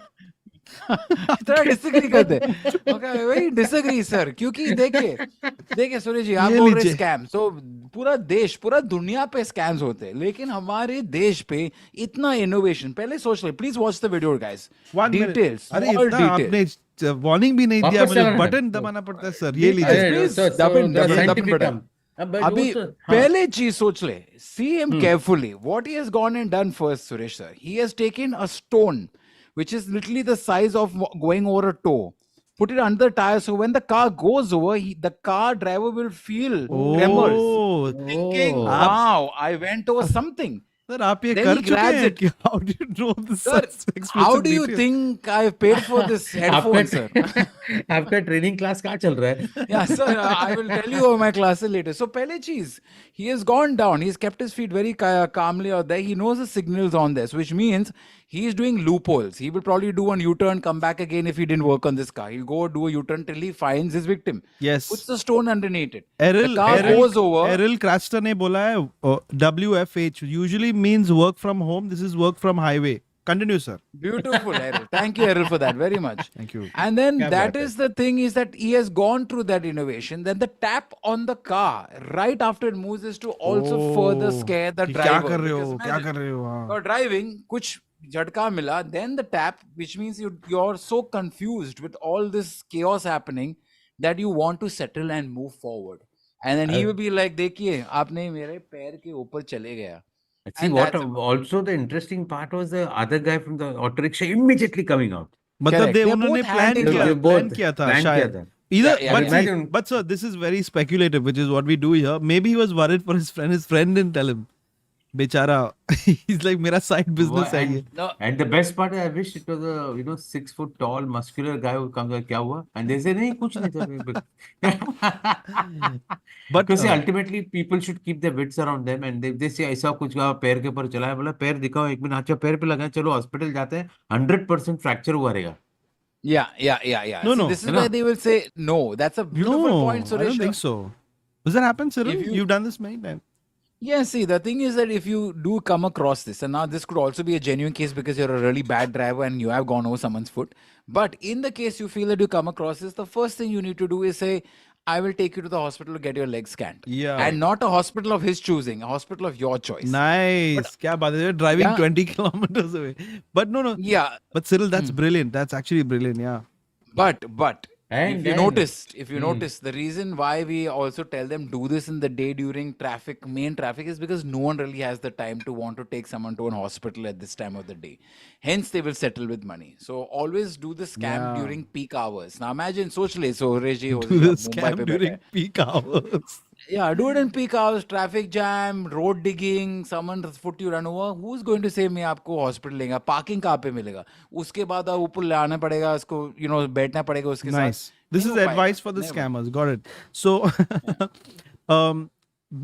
इतना डिसएग्री करते हैं। ओके वेरी डिसएग्री सर, क्योंकि देखिए सुरेश जी, आप ये बोल रहे लीजिए। स्कैम, सो पूरा दुनिया पे स्कैम्स होते हैं, लेकिन हमारे देश पे इतना इनोवेशन। पहले सोच ले, please watch the video guys, 1 minute. Details, अरे स्मॉल इतना डिटेल। आपने वार्निंग भी नहीं दिया, वापस मुझे चला ना। बटन दबाना पड़ता है सर। ये Details, लीजिए। please. so Dapin, the dapin, scientific dapin, term. but अभी वो तो- हाँ. पहले चीज सोच ले, see him carefully. What he has gone and done first, Suresh sir, he has taken a stone which is literally the size of going over a toe, put it under the tire, so when the car goes over, the car driver will feel tremors, Oh, thinking, Oh. wow, I went over something. Sir आप ये Then कर he चुके grabs हैं it. कि how do you know this Sir, such how explicit do you detail? think I've paid for this headphone, sir? आपका training class कहाँ चल रहा है? Yeah, sir, I will tell you over my classes later. So, pehle cheez, he has gone down. He's kept his feet very calmly out there. He knows the signals on this, which means he is doing loopholes. He will probably do a U-turn, come back again if he didn't work on this car. He'll go do a U-turn till he finds his victim. Yes. Puts the stone underneath it. Errol, the car goes over. Errol Craster ने बोला है WFH usually means work from home. This is work from highway. Continue, sir. Beautiful, Errol. Thank you, Errol, for that very much. Thank you. And then Kya that baat is the thing, is that he has gone through that innovation. Then the tap on the car right after it moves is to also further scare the कि driver. क्या कर रहे हो? Because क्या imagine, कर रहे हो? हाँ. you're driving, kuch jhatka mila, then the tap, which means you're so confused with all this chaos happening that you want to settle and move forward. And then he will be like, देखिए आपने मेरे पैर के ऊपर चले गया. See, And what that's also the interesting part was the other guy from the auto rickshaw immediately coming out. मतलब Correct. दे They're उन्होंने both hand in They glove. plan किया था plan किया शायद. था. Either, Yeah, but, see, imagine- but sir, this is very speculative, which is what we do here. Maybe he was worried for his friend. His friend didn't tell him. बेचारा, he's like मेरा side business है ये. no, And the best part is, I wish it was a 6 foot tall muscular guy who comes like क्या हुआ? And they say नहीं कुछ नहीं था. But Because ultimately people should keep their wits around them, and they say ऐसा कुछ का पैर के ऊपर चला है, बोला पैर दिखाओ एक मिनट, अच्छा पैर पे लगा है, चलो हॉस्पिटल जाते हैं, 100% फ्रैक्चर हुआ रहेगा. Yeah. No, See, no. this is You know? where they will say no. That's a beautiful no, point, I Suresh. don't think so. Does that happen, Cyril? If you- You've done this many times. Yeah, see, the thing is that if you do come across this, and now this could also be a genuine case because you're a really bad driver and you have gone over someone's foot. But in the case you feel that you come across this, the first thing you need to do is say, I will take you to the hospital to get your legs scanned. Yeah. And not a hospital of his choosing, a hospital of your choice. Nice. क्या बात है? You're driving Yeah. 20 kilometers away. But no. Yeah. But Cyril, that's brilliant. That's actually brilliant. Yeah. But And if you then- notice, the reason why we also tell them do this in the day during main traffic is because no one really has the time to want to take someone to an hospital at this time of the day. Hence, they will settle with money. So always do the scam Yeah. during peak hours. Now imagine, socially, so Reji Do the scam during peak hours. Yeah, do it in peak hours, traffic jam, road digging, someone's foot you run over. Who's going to say मैं आपको hospital लेगा? Parking कहाँ पे मिलेगा? उसके बाद आप ऊपर लाना पड़ेगा उसको, बैठना पड़ेगा उसके साथ. Nice. This नहीं is हो पाएगा. advice for the Never. scammers. Got it. So,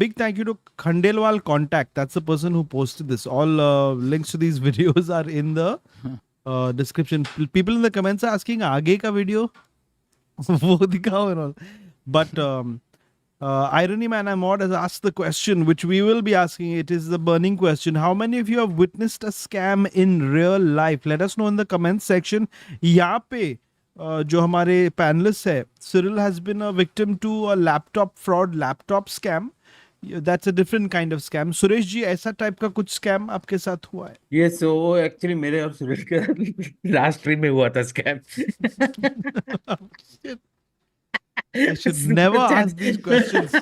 big thank you to Khandelwal Contact. That's the person who posted this. All links to these videos are in the description. People in the comments are asking, आगे का video? वो दिखाओ and all. But Irony Man Amod has asked the question, which we will be asking. It is the burning question. How many of you have witnessed a scam in real life? Let us know in the comments section. यहाँ पे जो हमारे panelists है, Cyril has been a victim to a laptop fraud, laptop scam. That's a different kind of scam. Suresh ji, ऐसा type का कुछ scam आपके साथ हुआ है? Yes, so actually मेरे और सुरेश के लास्ट ट्रिप में हुआ था scam. I should never ask these questions.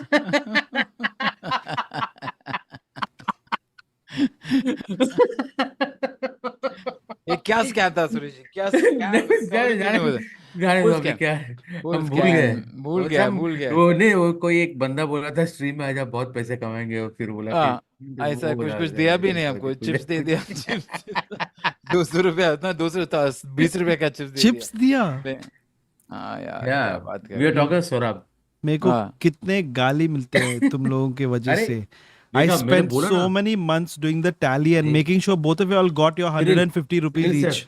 ये क्या स्कैम था सुरेश जी? क्या क्या है? हम भूल गए. भूल गए. वो नहीं, वो कोई एक बंदा बोला था स्ट्रीम में आजा बहुत पैसे कमाएंगे, और फिर बोला कि ऐसा वो कुछ बोला, दिया भी नहीं हमको. चिप्स दे दिया. 200 रुपया, ना 200 था, 20 रुपया का चिप्स दे चिप्स दिया? हाँ यार, या क्या बात कर वी आर टॉकिंग सौरभ. मेरे को हाँ. कितने गाली मिलते हैं तुम लोगों के वजह अरे, से. I देखा, मैंने spent बोला so ना. many months doing the tally and making sure both of you all got your 150 rupees Cyril each. sir,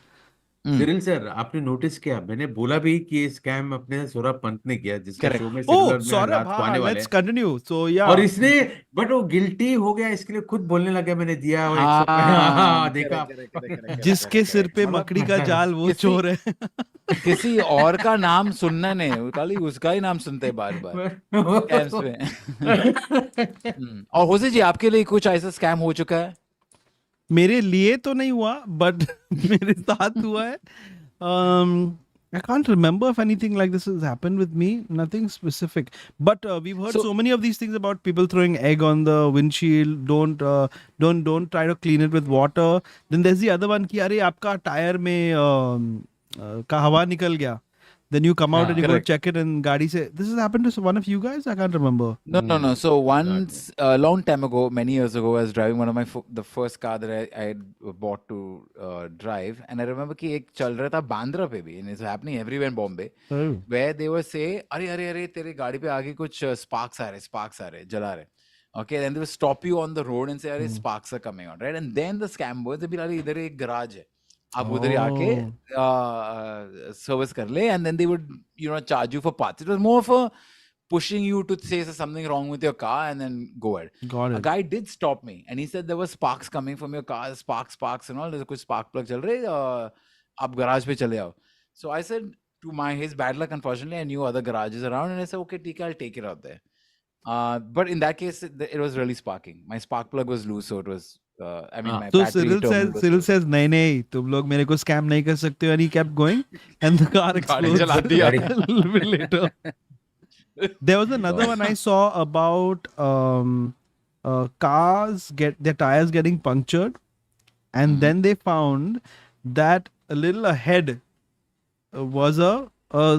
Cyril sir, आपने नोटिस किया, मैंने बोला भी कि ये स्कैम अपने सौरभ पंत ने किया, जिसका Correct. शो में Oh, सिमिलर में Saurabh, रात को आने वाले let's हैं। continue. So और yeah, इसने, बट वो गिल्टी हो गया, इसके लिए खुद बोलने लगा, मैंने दिया वो 100। हाँ, देखा correct, correct, correct, correct, correct, जिसके correct, सिर correct. पे मतलब मकड़ी का जाल वो किसी चोर है. किसी और का नाम सुनना नहीं, खाली उसका ही नाम सुनते हैं बार बार स्कैम्स में। और होसे जी, आपके लिए कुछ ऐसा स्कैम हो चुका है? मेरे लिए तो नहीं हुआ, बट मेरे साथ हुआ है. I can't remember if anything like this has happened with me. Nothing specific, but we've heard So- so many of these things about people throwing egg on the windshield. Don't try to clean it with water. Then there's the other one कि अरे आपका tyre में का हवा निकल गया. Then you come out and you go to Correct. check it, and गाड़ी से. This has happened to one of you guys. I can't remember. No. So once, a long time ago, many years ago, I was driving one of my the first car that I had bought to drive, and I remember कि एक चल रहा था बांद्रा पे भी, and it's happening everywhere in Bombay, Oh. where they were say, अरे तेरे गाड़ी पे आगे कुछ sparks आ रहे, जला रहे. Okay, then they will stop you on the road and say, अरे sparks are coming out, right? And then the scam boys, they be like, इधर एक garage है, आप उधर ही आके सर्विस कर ले, and then they would charge you for parts. It was more of a pushing you to say something wrong with your car and then go ahead. Got A it. guy did stop me and he said there were sparks coming from your car, sparks and all. There's कुछ spark plug चल रहे, आप garage पे चले आओ. So I said, to his bad luck, unfortunately, I knew other garages around, and I said, okay, ठीक है, I'll take it out there. But in that case, it was really sparking. My spark plug was loose, so it was. My So battery terminal was Cyril loose. says नहीं तुम लोग मेरे को scam नहीं कर सकते हो, and he kept going, and the car explodes जला दिया. a little bit later. There was another one I saw about cars get their tires getting punctured, and then they found that a little ahead was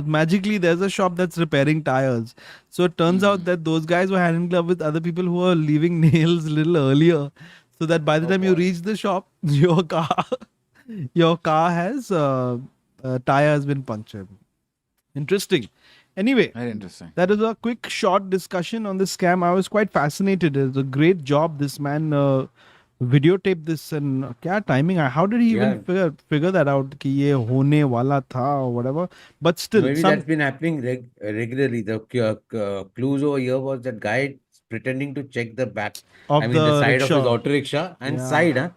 magically there's a shop that's repairing tires. So it turns out that those guys were hand in glove with other people who were leaving nails a little earlier, so that by the time you reach the shop, your car has tire has been punctured. Interesting. Anyway, Very interesting. that is a quick short discussion on this scam. I was quite fascinated. It's a great job this man videotaped this, and क्या timing? How did he even figure that out कि ये होने वाला था or whatever? But still, Maybe that's been happening regularly. The clues over here was that guy pretending to check the back, of I mean the the side of his rickshaw. auto rickshaw and Yeah. side, huh?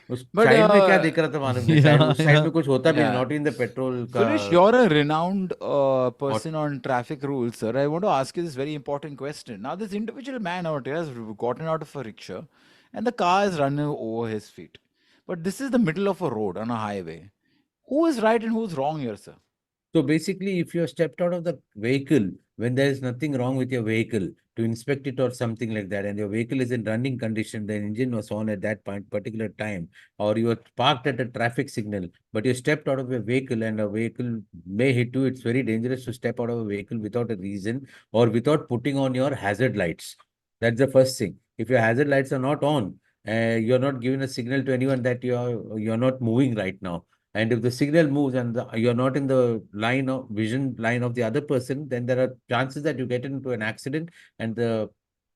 उस But, side में क्या देख रहा था मालूम नहीं, side उस side में कुछ होता भी नहीं, Yeah. Not in the petrol का. Suresh, you're a renowned person on traffic rules, sir. I want to ask you this very important question. Now, this individual man out here has gotten out of a rickshaw and the car is running over his feet. But this is the middle of a road on a highway. Who is right and who's wrong here, sir? So basically, if you are stepped out of the vehicle when there is nothing wrong with your vehicle to inspect it or something like that, and your vehicle is in running condition, the engine was on at that particular time, or you are parked at a traffic signal, but you stepped out of your vehicle and a vehicle may hit you, it's very dangerous to step out of a vehicle without a reason or without putting on your hazard lights. That's the first thing. If your hazard lights are not on, you're not giving a signal to anyone that you're not moving right now. And if the signal moves and you're not in the vision line of the other person, then there are chances that you get into an accident. And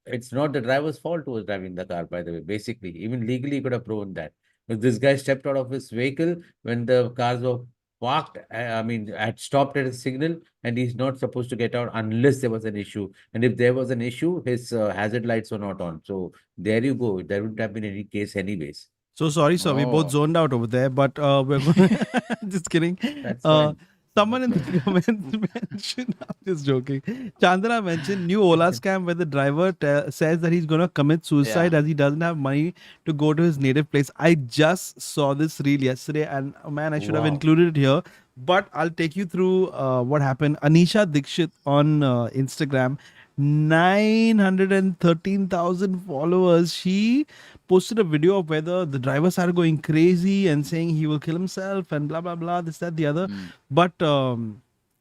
it's not the driver's fault who was driving the car, by the way. Basically, even legally, you could have proven that. If this guy stepped out of his vehicle when the cars were parked, had stopped at a signal, and he's not supposed to get out unless there was an issue. And if there was an issue, his hazard lights were not on. So there you go. There wouldn't have been any case anyways. So sorry, sir. We both Oh. zoned out over there, but we're going just kidding. That's fine. Someone in the comments mentioned, I'm just joking. Chandra mentioned new Ola scam where the driver says that he's going to commit suicide as he doesn't have money to go to his native place. I just saw this reel yesterday, and man, I should have Wow. included it here. But I'll take you through what happened. Anisha Dikshit on Instagram, 913,000 followers. She posted a video of whether the driver started going crazy and saying he will kill himself and blah blah blah, this that the other. But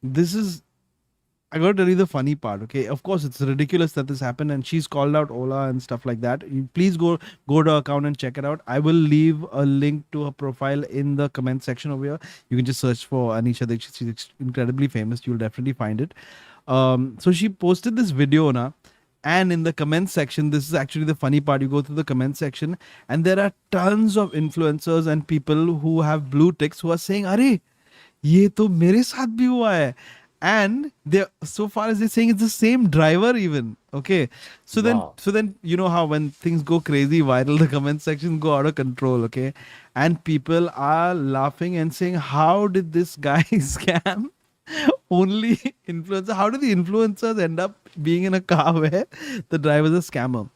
this is, I got to tell you the funny part. Okay, of course it's ridiculous that this happened, and she's called out Ola and stuff like that. You please go to her account and check it out. I will leave a link to her profile in the comment section over here. You can just search for Anisha Dikshit. She's incredibly famous. You'll definitely find it. So she posted this video now, and in the comment section, this is actually the funny part. You go through the comment section, and there are tons of influencers and people who have blue ticks who are saying, "Arey, ये तो मेरे साथ भी हुआ है. And they, so far as they're saying, it's the same driver even. Okay, Wow. so then you know how when things go crazy viral, the comment sections go out of control. Okay, and people are laughing and saying, "How did this guy scam only influencer? How did the influencers end up being in a car where the driver's a scammer?"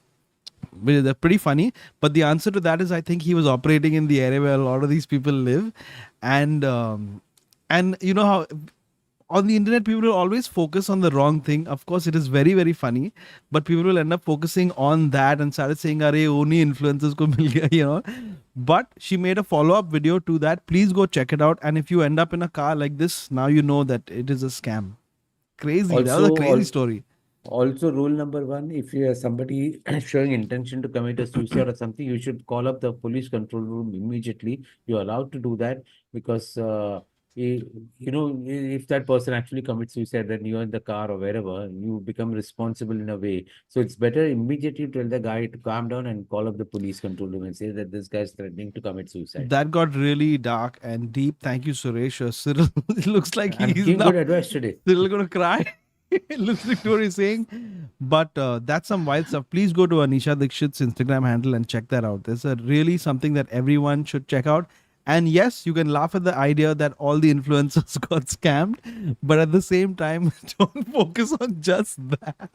Well, they're pretty funny, but the answer to that is I think he was operating in the area where a lot of these people live, and you know how on the internet people will always focus on the wrong thing. Of course, it is very very funny, but people will end up focusing on that and started saying, "Arey, only influencers ko mil gaya," you know. But she made a follow up video to that. Please go check it out. And if you end up in a car like this, now you know that it is a scam. Crazy. That was a Also, crazy story. Also, rule number one, if you have somebody showing intention to commit a suicide or something, you should call up the police control room immediately. You're allowed to do that because, you know, if that person actually commits suicide, then you're in the car or wherever, you become responsible in a way. So it's better immediately tell the guy to calm down and call up the police control room and say that this guy is threatening to commit suicide. That got really dark and deep. Thank you, Suresh. Cyril, it looks like I'm he's giving now good advice today. Cyril gonna cry. Listening to what he's saying. But that's some wild stuff. Please go to Anisha Dikshit's Instagram handle and check that out. There's a really something that everyone should check out. And yes, you can laugh at the idea that all the influencers got scammed, but at the same time, don't focus on just that.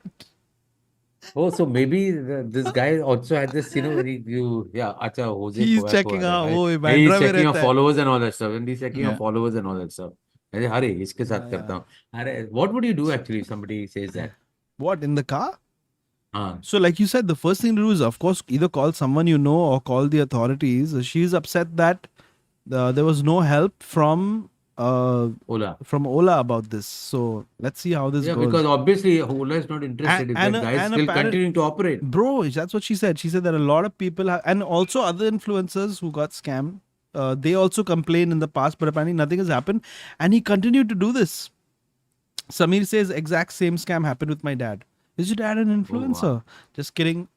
Oh, so maybe this guy also had this, you know, yeah, acha, Hoezaay He's ko checking out. Oh, ये he's Bandra में checking your रहता है. followers and all that stuff, and he's checking your Yeah. followers and all that stuff. अरे अरे इसके साथ Yeah, करता हूँ. अरे, what would you do actually if somebody says that? What, in the car? हाँ. So, like you said, the first thing to do is, of course, either call someone you know or call the authorities. She's upset that there was no help Ola. from Ola about this. So let's see how this Yeah, goes. because obviously Ola is not interested if that guy is still continuing to operate. Bro, that's what she said. She said that a lot of people have, and also other influencers who got scammed. They also complained in the past, but apparently nothing has happened. And he continued to do this. Samir says exact same scam happened with my dad. Is your dad an influencer? Just kidding.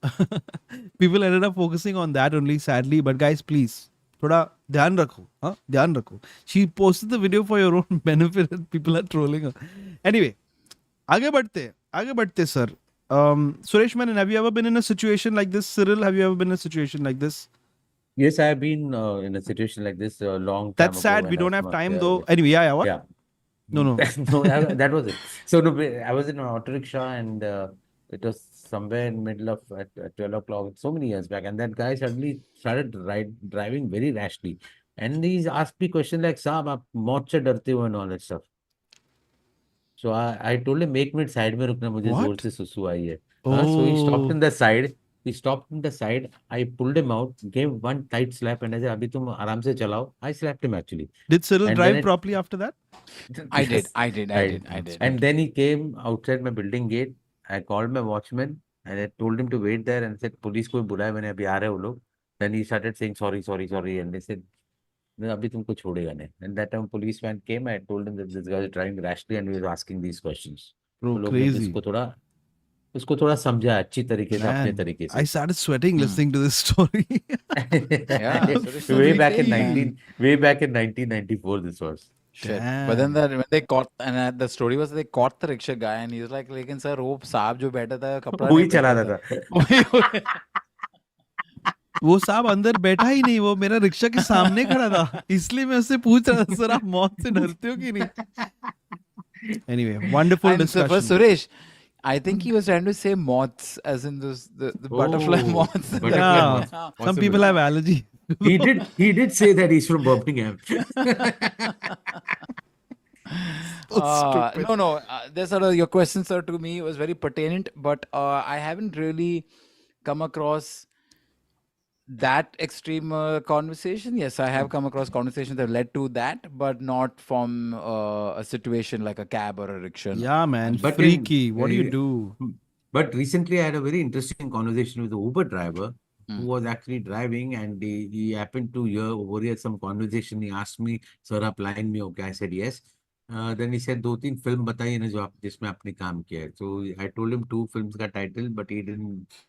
People ended up focusing on that only, sadly. But guys, please, थोड़ा ध्यान रखो, हाँ, ध्यान रखो. She posted the video for your own benefit, and people are trolling her. Anyway, आगे बढ़ते, sir. Suresh Menon, have you ever been in a situation like this? Cyril, have you ever been in a situation like this? Yes, I have been in a situation like this a long time That's ago sad. when We I don't was have not time there. though. Anyway, yeah, what? Yeah. No. No, that was it. So no, I was in an auto rickshaw and it was somewhere in middle of at 12 o'clock, so many years back. And that guy suddenly started driving very rashly. And he's asked me question like, "Saab, aap maut se darte ho," and all that stuff. So I told him, "एक minute side में रुकना, मुझे जोर What? से सुसु आई है." So he stopped Oh, in the side. He stopped in the side. I pulled him out, gave one tight slap, and I said, "अभी तुम आराम से चलाओ." I slapped him actually. did Cyril And drive then properly after that? I did. Yes, I did. I did. I did. And then he came outside my building gate. I called my watchman and I told him to wait there and said, "Police को बुलाया मैंने, अभी आ रहे हो लोग." Then he started saying sorry, sorry, sorry, and they said, "नहीं, अभी तुमको छोड़ेगा नहीं." And that time policeman came. I told him that this guy was driving rashly and he was asking these questions. Bro, तो लोग ने crazy. उसको थोड़ा समझा अच्छी तरीके से, अपने Man, तरीके I से. started sweating listening to this story. Yeah, Suresh was way very back in crazy. way back in 1994 this was. Shit. But then Damn. when they caught, and the story was they caught the rickshaw guy, and he's like, "लेकिन sir, वो साहब जो बैठा था कपड़ा वही नहीं चला पहना रहा था." था. वो साहब अंदर बैठा ही नहीं, वो मेरा रिक्शा के सामने खड़ा था, इसलिए मैं उससे पूछ रहा था, सर आप मौत से डरते हो कि नहीं? Anyway, wonderful And so for discussion. Suresh, I think he was trying to say moths, as in those the butterfly Oh, moths. butterfly Yeah, moths. some Possible. people have allergy. He did say that he's from Birmingham. No. There's sort of your question, sir, to me was very pertinent, but I haven't really come across that extreme conversation. Yes, I have come across conversations that led to that, but not from a situation like a cab or a rickshaw. Yeah, man, But freaky. What do you do? But recently I had a very interesting conversation with the Uber driver who was actually driving and he happened to overhear some conversation. He asked me, "Sir, आप line में हो क्या?" I said, "Yes." Then he said, "दो तीन film बताइए ना जो आप जिसमें आपने काम किया है." So I told him two films का title, but he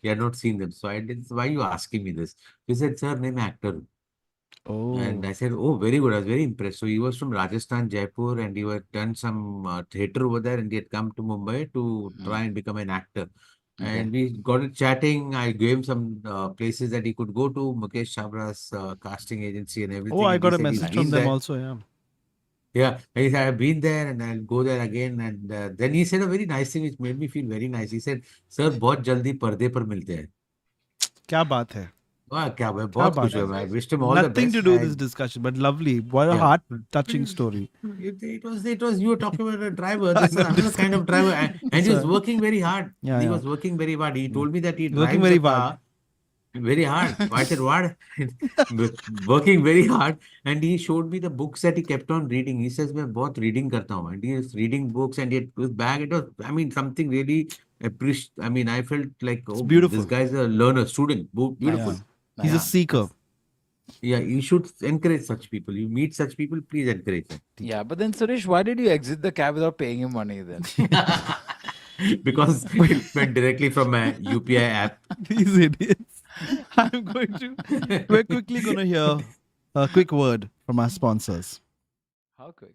had not seen them. So I did, "Why are you asking me this?" He said, "Sir, नहीं मैं actor हूँ." Oh. And I said, oh, very good. I was very impressed. So he was from Rajasthan, Jaipur, and he had done some theatre over there, and he had come to Mumbai to try and become an actor. Okay. And we got it chatting. I gave him some places that he could go to, Mukesh Chabra's casting agency and everything. Oh, I And he got a said he's message been from them there. also. Yeah. Yeah, he said, I've been there and I'll go there again. And then he said a very nice thing which made me feel very nice. He said, Sir, बहुत जल्दी पर्दे पर मिलते हैं. क्या बात है? वाह, क्या भाई, बहुत बात खुश है? हुआ मैं. I wished him all the Nothing best. to do with this and- discussion, but lovely. What a Yeah. heart-touching story. It was you were talking about a driver. This is know, another this kind of driver, and he was working very hard. Yeah, He yeah. was working very hard. He told me that he Working drives very a car very hard. I said, what? Working very hard, and he showed me the books that he kept on reading. He says, मैं बहुत reading करता हूँ, and he is reading books, and it was back. It was, I mean, something really appreciate. I mean, I felt like, oh, beautiful. this guy's a learner, student. Beautiful. Yeah. He's a seeker. Yeah, you should encourage such people. You meet such people, please encourage them. Yeah, but then Suresh, why did you exit the cab without paying him money then? Because it went directly from my UPI app. These idiots. We're quickly going to hear a quick word from our sponsors. How quick?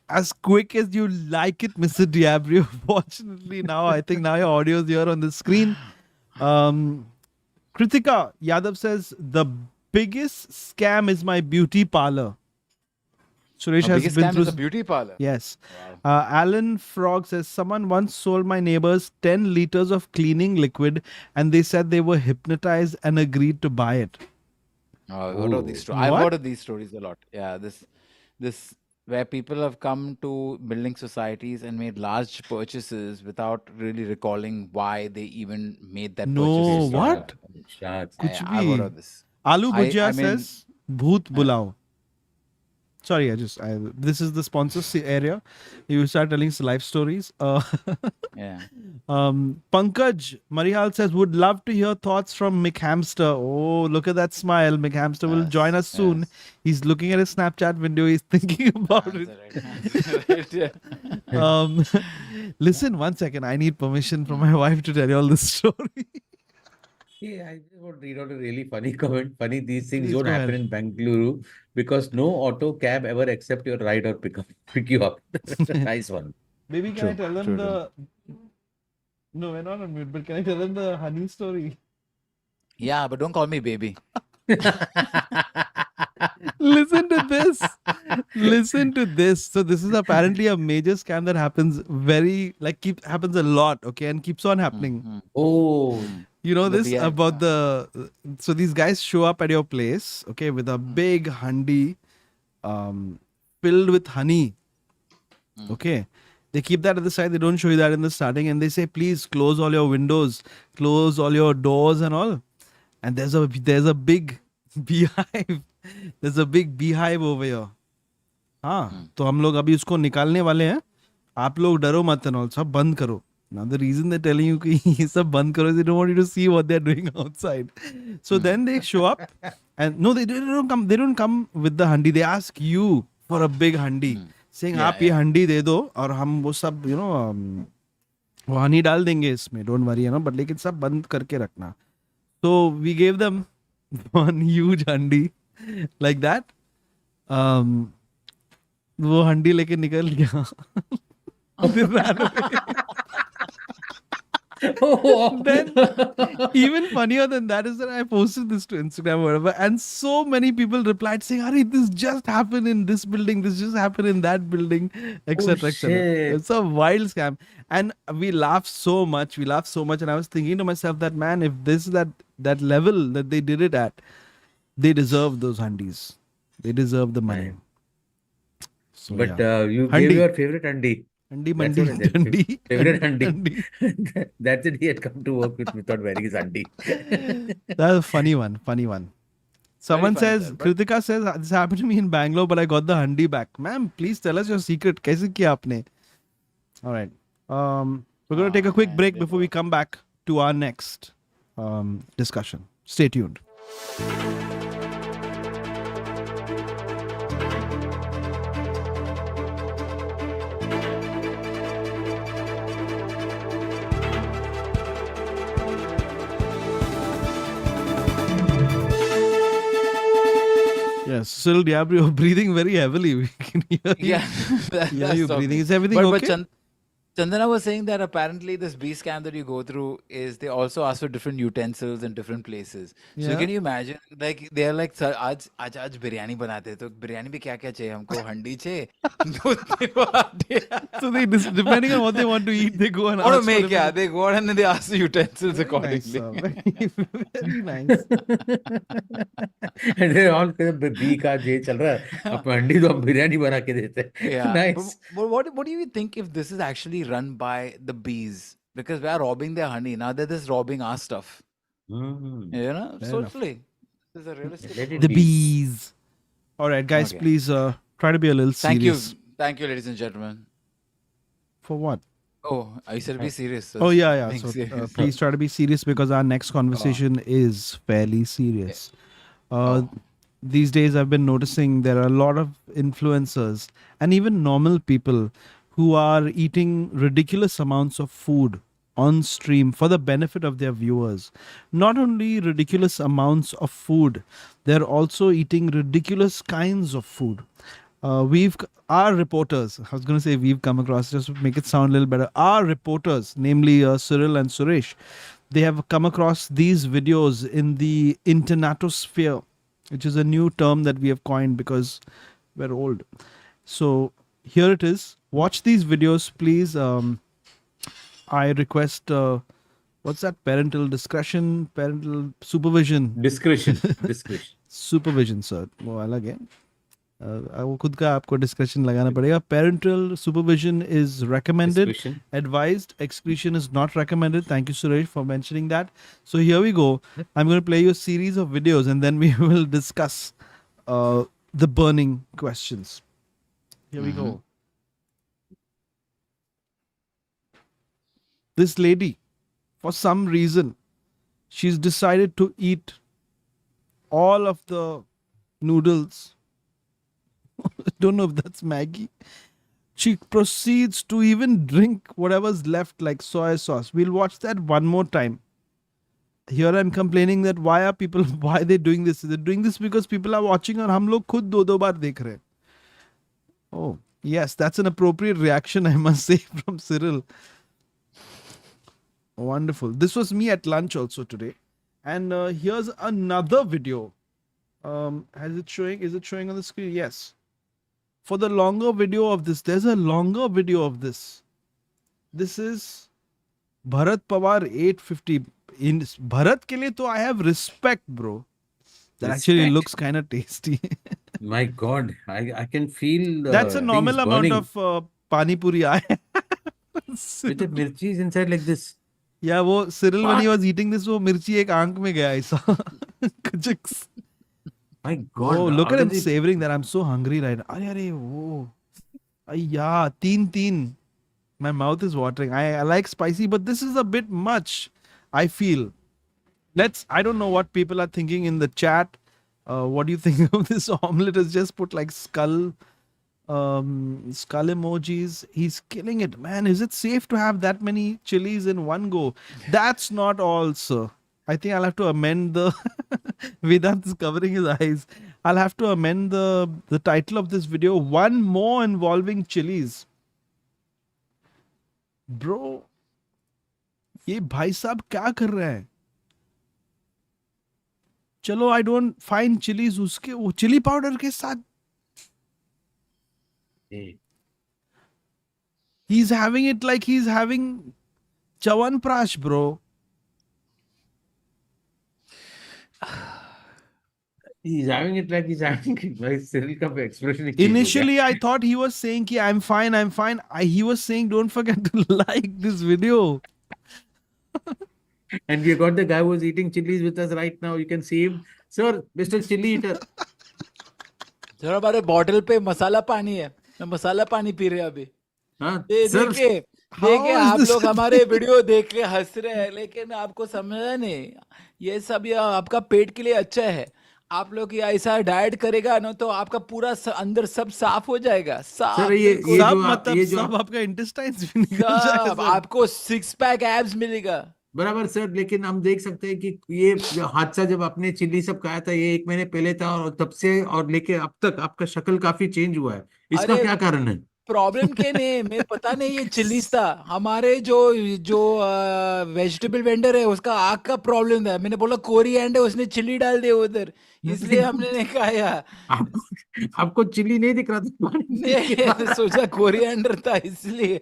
As quick as you like it, Mr. Diabrio. Fortunately, I think now your audio is here on the screen. Kritika Yadav says, the biggest scam is my beauty parlor. Suresh Our has biggest been scam through... is a beauty parlor. Yes. Wow. Alan Frog says, someone once sold my neighbors 10 liters of cleaning liquid and they said they were hypnotized and agreed to buy it. Oh, I've heard of these stories. What? I've heard of these stories a lot. Yeah, this where people have come to building societies and made large purchases without really recalling why they even made that No, purchase. what? Shots. Kuch I've heard bhi. of this. Alu I Bhujia mean- says, Bhoot Bulao. Sorry, this is the sponsor area. You start telling us life stories. Yeah. Pankaj Marihal says, would love to hear thoughts from Mick Hamster. Oh, look at that smile. Mick Hamster will Yes, join us soon. yes. He's looking at his Snapchat window. He's thinking about it. Right, yeah. Listen, 1 second. I need permission from my wife to tell you all this story. Yeah, I just want to read out a really funny comment. Funny, these things Please don't go happen ahead. in Bengaluru because no auto cab ever accept your ride or pick you up. Nice one. Maybe can I tell them true. the... No, we're not on mute, but can I tell them the honey story? Yeah, but don't call me baby. Listen to this. Listen to this. So this is apparently a major scam that happens happens a lot, okay, and keeps on happening. Oh, You know The this beehive, about so these guys show up at your place, okay, with a big handi filled with honey. Okay. They keep that at the side. They don't show you that in the starting, and they say, please close all your windows, close all your doors and all. And there's a big beehive. There's a big beehive over here. हाँ, तो हम लोग अभी उसको निकालने वाले हैं. आप लोग डरो मत and all, सब बंद करो. Now the reason they're telling you कि ये सब बंद करो is they don't want you to see what they're doing outside. So then they show up and no, they don't come. They don't come with the handi. They ask you for a big handi, saying आप ये हंडी दे दो और हम वो सब वो हनी डाल देंगे इसमें. Don't worry, but लेकिन सब बंद करके रखना. So we gave them one huge handi like that. वो हंडी लेके निकल गया. They ran away. Then even funnier than that is that I posted this to Instagram or whatever, and so many people replied saying, Ari, this just happened in this building, this just happened in that building, etc. etc. shit. It's a wild scam. And we laughed so much, and I was thinking to myself that, man, if this is that level that they did it at, they deserve those handis. They deserve the money. Right. So, but yeah. you Handi. gave your favorite handi. Handi That's mandi, what I said. dandi, Favorite handi. handi. That's it. He had come to work without wearing his handi. That's a funny one. Someone funny, says, sir, but- Kritika says, this happened to me in Bangalore, but I got the handi back. Ma'am, please tell us your secret. Kaise kiya aapne? All right. We're going to take a quick break before we come back to our next discussion. Stay tuned. Cyril Diablo, you're breathing very heavily. We can hear you. Yeah, Yeah, that's you're something. breathing. Is everything But okay? Chandana was saying that apparently this B scam that you go through is they also ask for different utensils in different places. So Yeah. can you imagine, like they are like, sir, आज बिरयानी बनाते हैं तो बिरयानी में क्या क्या चाहिए हमको हंडी चाहिए So they, depending on what they want to eat, they go and want ask to make for yeah, they go and then they ask the utensils Very accordingly. nice, very nice. And they're all B का ये चल रहा है, अब हंडी तो हम बिरयानी बना के देते हैं. Yeah. Nice. But what do you think if this is actually run by the bees? Because we are robbing their honey. Now they're just robbing our stuff. Hmm. You know? Fair So enough. it's like, this is a realistic. Let it The be. bees. All right, guys, Okay. please try to be a little Thank you. serious. Thank you, ladies and gentlemen. For what? Oh, I said be serious. So Oh, yeah. being So serious. please try to be serious because our next conversation is fairly serious. These days, I've been noticing there are a lot of influencers and even normal people who are eating ridiculous amounts of food on stream for the benefit of their viewers. Not only ridiculous amounts of food, they're also eating ridiculous kinds of food. Our reporters, I was going to say we've come across, just to make it sound a little better, our reporters, namely Cyril and Suresh, they have come across these videos in the internetosphere, which is a new term that we have coined because we're old. So here it is. Watch these videos, please. I request, what's that? Parental discretion, parental supervision. Discretion. Supervision, sir. वो अलग है. वो खुद का आपको discretion लगाना पड़ेगा. Parental supervision is recommended. Discretion. Advised. Excretion is not recommended. Thank you, Suresh, for mentioning that. So here we go. I'm going to play you a series of videos and then we will discuss the burning questions. Here we go. This lady, for some reason, she's decided to eat all of the noodles. Don't know if that's Maggie. She proceeds to even drink whatever's left, like soy sauce. We'll watch that one more time. Here I'm complaining that why are they doing this? They're doing this because people are watching and हम लोग खुद दो बार देख रहे हैं. Oh, yes, that's an appropriate reaction, I must say, from Cyril. Wonderful. This was me at lunch also today. And here's another video. Is it showing on the screen? Yes. For the longer video of this, there's a longer video of this. This is Bharat Pawar 850. In Bharat ke liye to I have respect, bro. That actually Respect? looks kind of tasty. My God, I can feel. That's a normal things amount burning. of pani puri. With the mirchis inside like this. Yeah, वो Cyril when he was eating this, वो मिर्ची एक आंख में गया ऐसा. Kuchaks. My God. Oh, look at how him does it- savoring that. I'm so hungry right now. अरे वो. Yeah, तीन. My mouth is watering. I like spicy, but this is a bit much, I feel. I don't know what people are thinking in the chat. What do you think of this omelette? Has just put like skull emojis. He's killing it, man. Is it safe to have that many chilies in one go? That's not all, sir. I think I'll have to amend the Vedant is covering his eyes. I'll have to amend the title of this video. One more involving chilies. Bro, ये भाई साहब क्या कर रहे हैं? चलो, I don't find chilies उसके वो chili powder के साथ. Hey. He's having it like he's having Chawanprash, bro. He's having it like he's having it. My Cyril का expression ही change हो गया. Initially, I thought he was saying कि I'm fine. He was saying don't forget to like this video. And we got the guy who's eating chilies with us right now. You can see him. Sir, Mr. Chili Eater. Sir हमारे bottle पे मसाला पानी है. मैं मसाला पानी P रहे हैं अभी. हाँ, देखिए is आप this लोग हमारे वीडियो देख के हंस रहे हैं लेकिन आपको समझा नहीं ये सब आपका पेट के लिए अच्छा है. आप लोग ये ऐसा डाइट करेगा ना तो आपका पूरा अंदर सब साफ हो जाएगा. साफ सर, ये बिल्कुल. सब जो मतलब ये जो सब आपका intestines भी निकल सब जाएगा. आपको 6 पैक एब्स मिलेगा. बराबर सर, लेकिन हम देख सकते हैं कि ये जो हादसा जब आपने चिल्ली सब खाया था, ये 1 महीने पहले था, और तब से और लेके अब तक आपका शक्ल काफी चेंज हुआ है। इसका अरे क्या कारण है? प्रॉब्लम क्या नहीं, मैं पता नहीं ये चिल्लीज था, हमारे जो जो वेजिटेबल वेंडर है उसका आग का प्रॉब्लम था। मैंने बोला कोरिएंडर, उसने चिल्ली डाल दिया उधर, इसलिए हमने नहीं खाया। आपको आपको चिल्ली नहीं दिख रहा था पानी पूरी के नहीं बाद? सोचा कोरिएंडर था इसलिए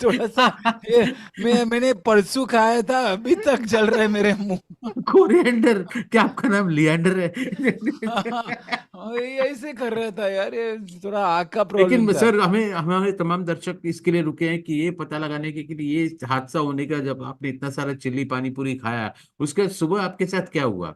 थोड़ा सा ये, मैंने परसों खाया था, अभी तक चल रहा है मेरे मुंह। कोरिएंडर? क्या आपका नाम लिएंडर है? ये ऐसे कर रहा था यार, ये थोड़ा आग का प्रॉब्लम लेकिन था। सर, हमें हमारे तमाम दर्शक इसके लिए रुके हैं कि ये पता लगाने के लिए ये हादसा होने का, जब आपने इतना सारा चिल्ली पानी पूरी खाया, उसके सुबह आपके साथ क्या हुआ?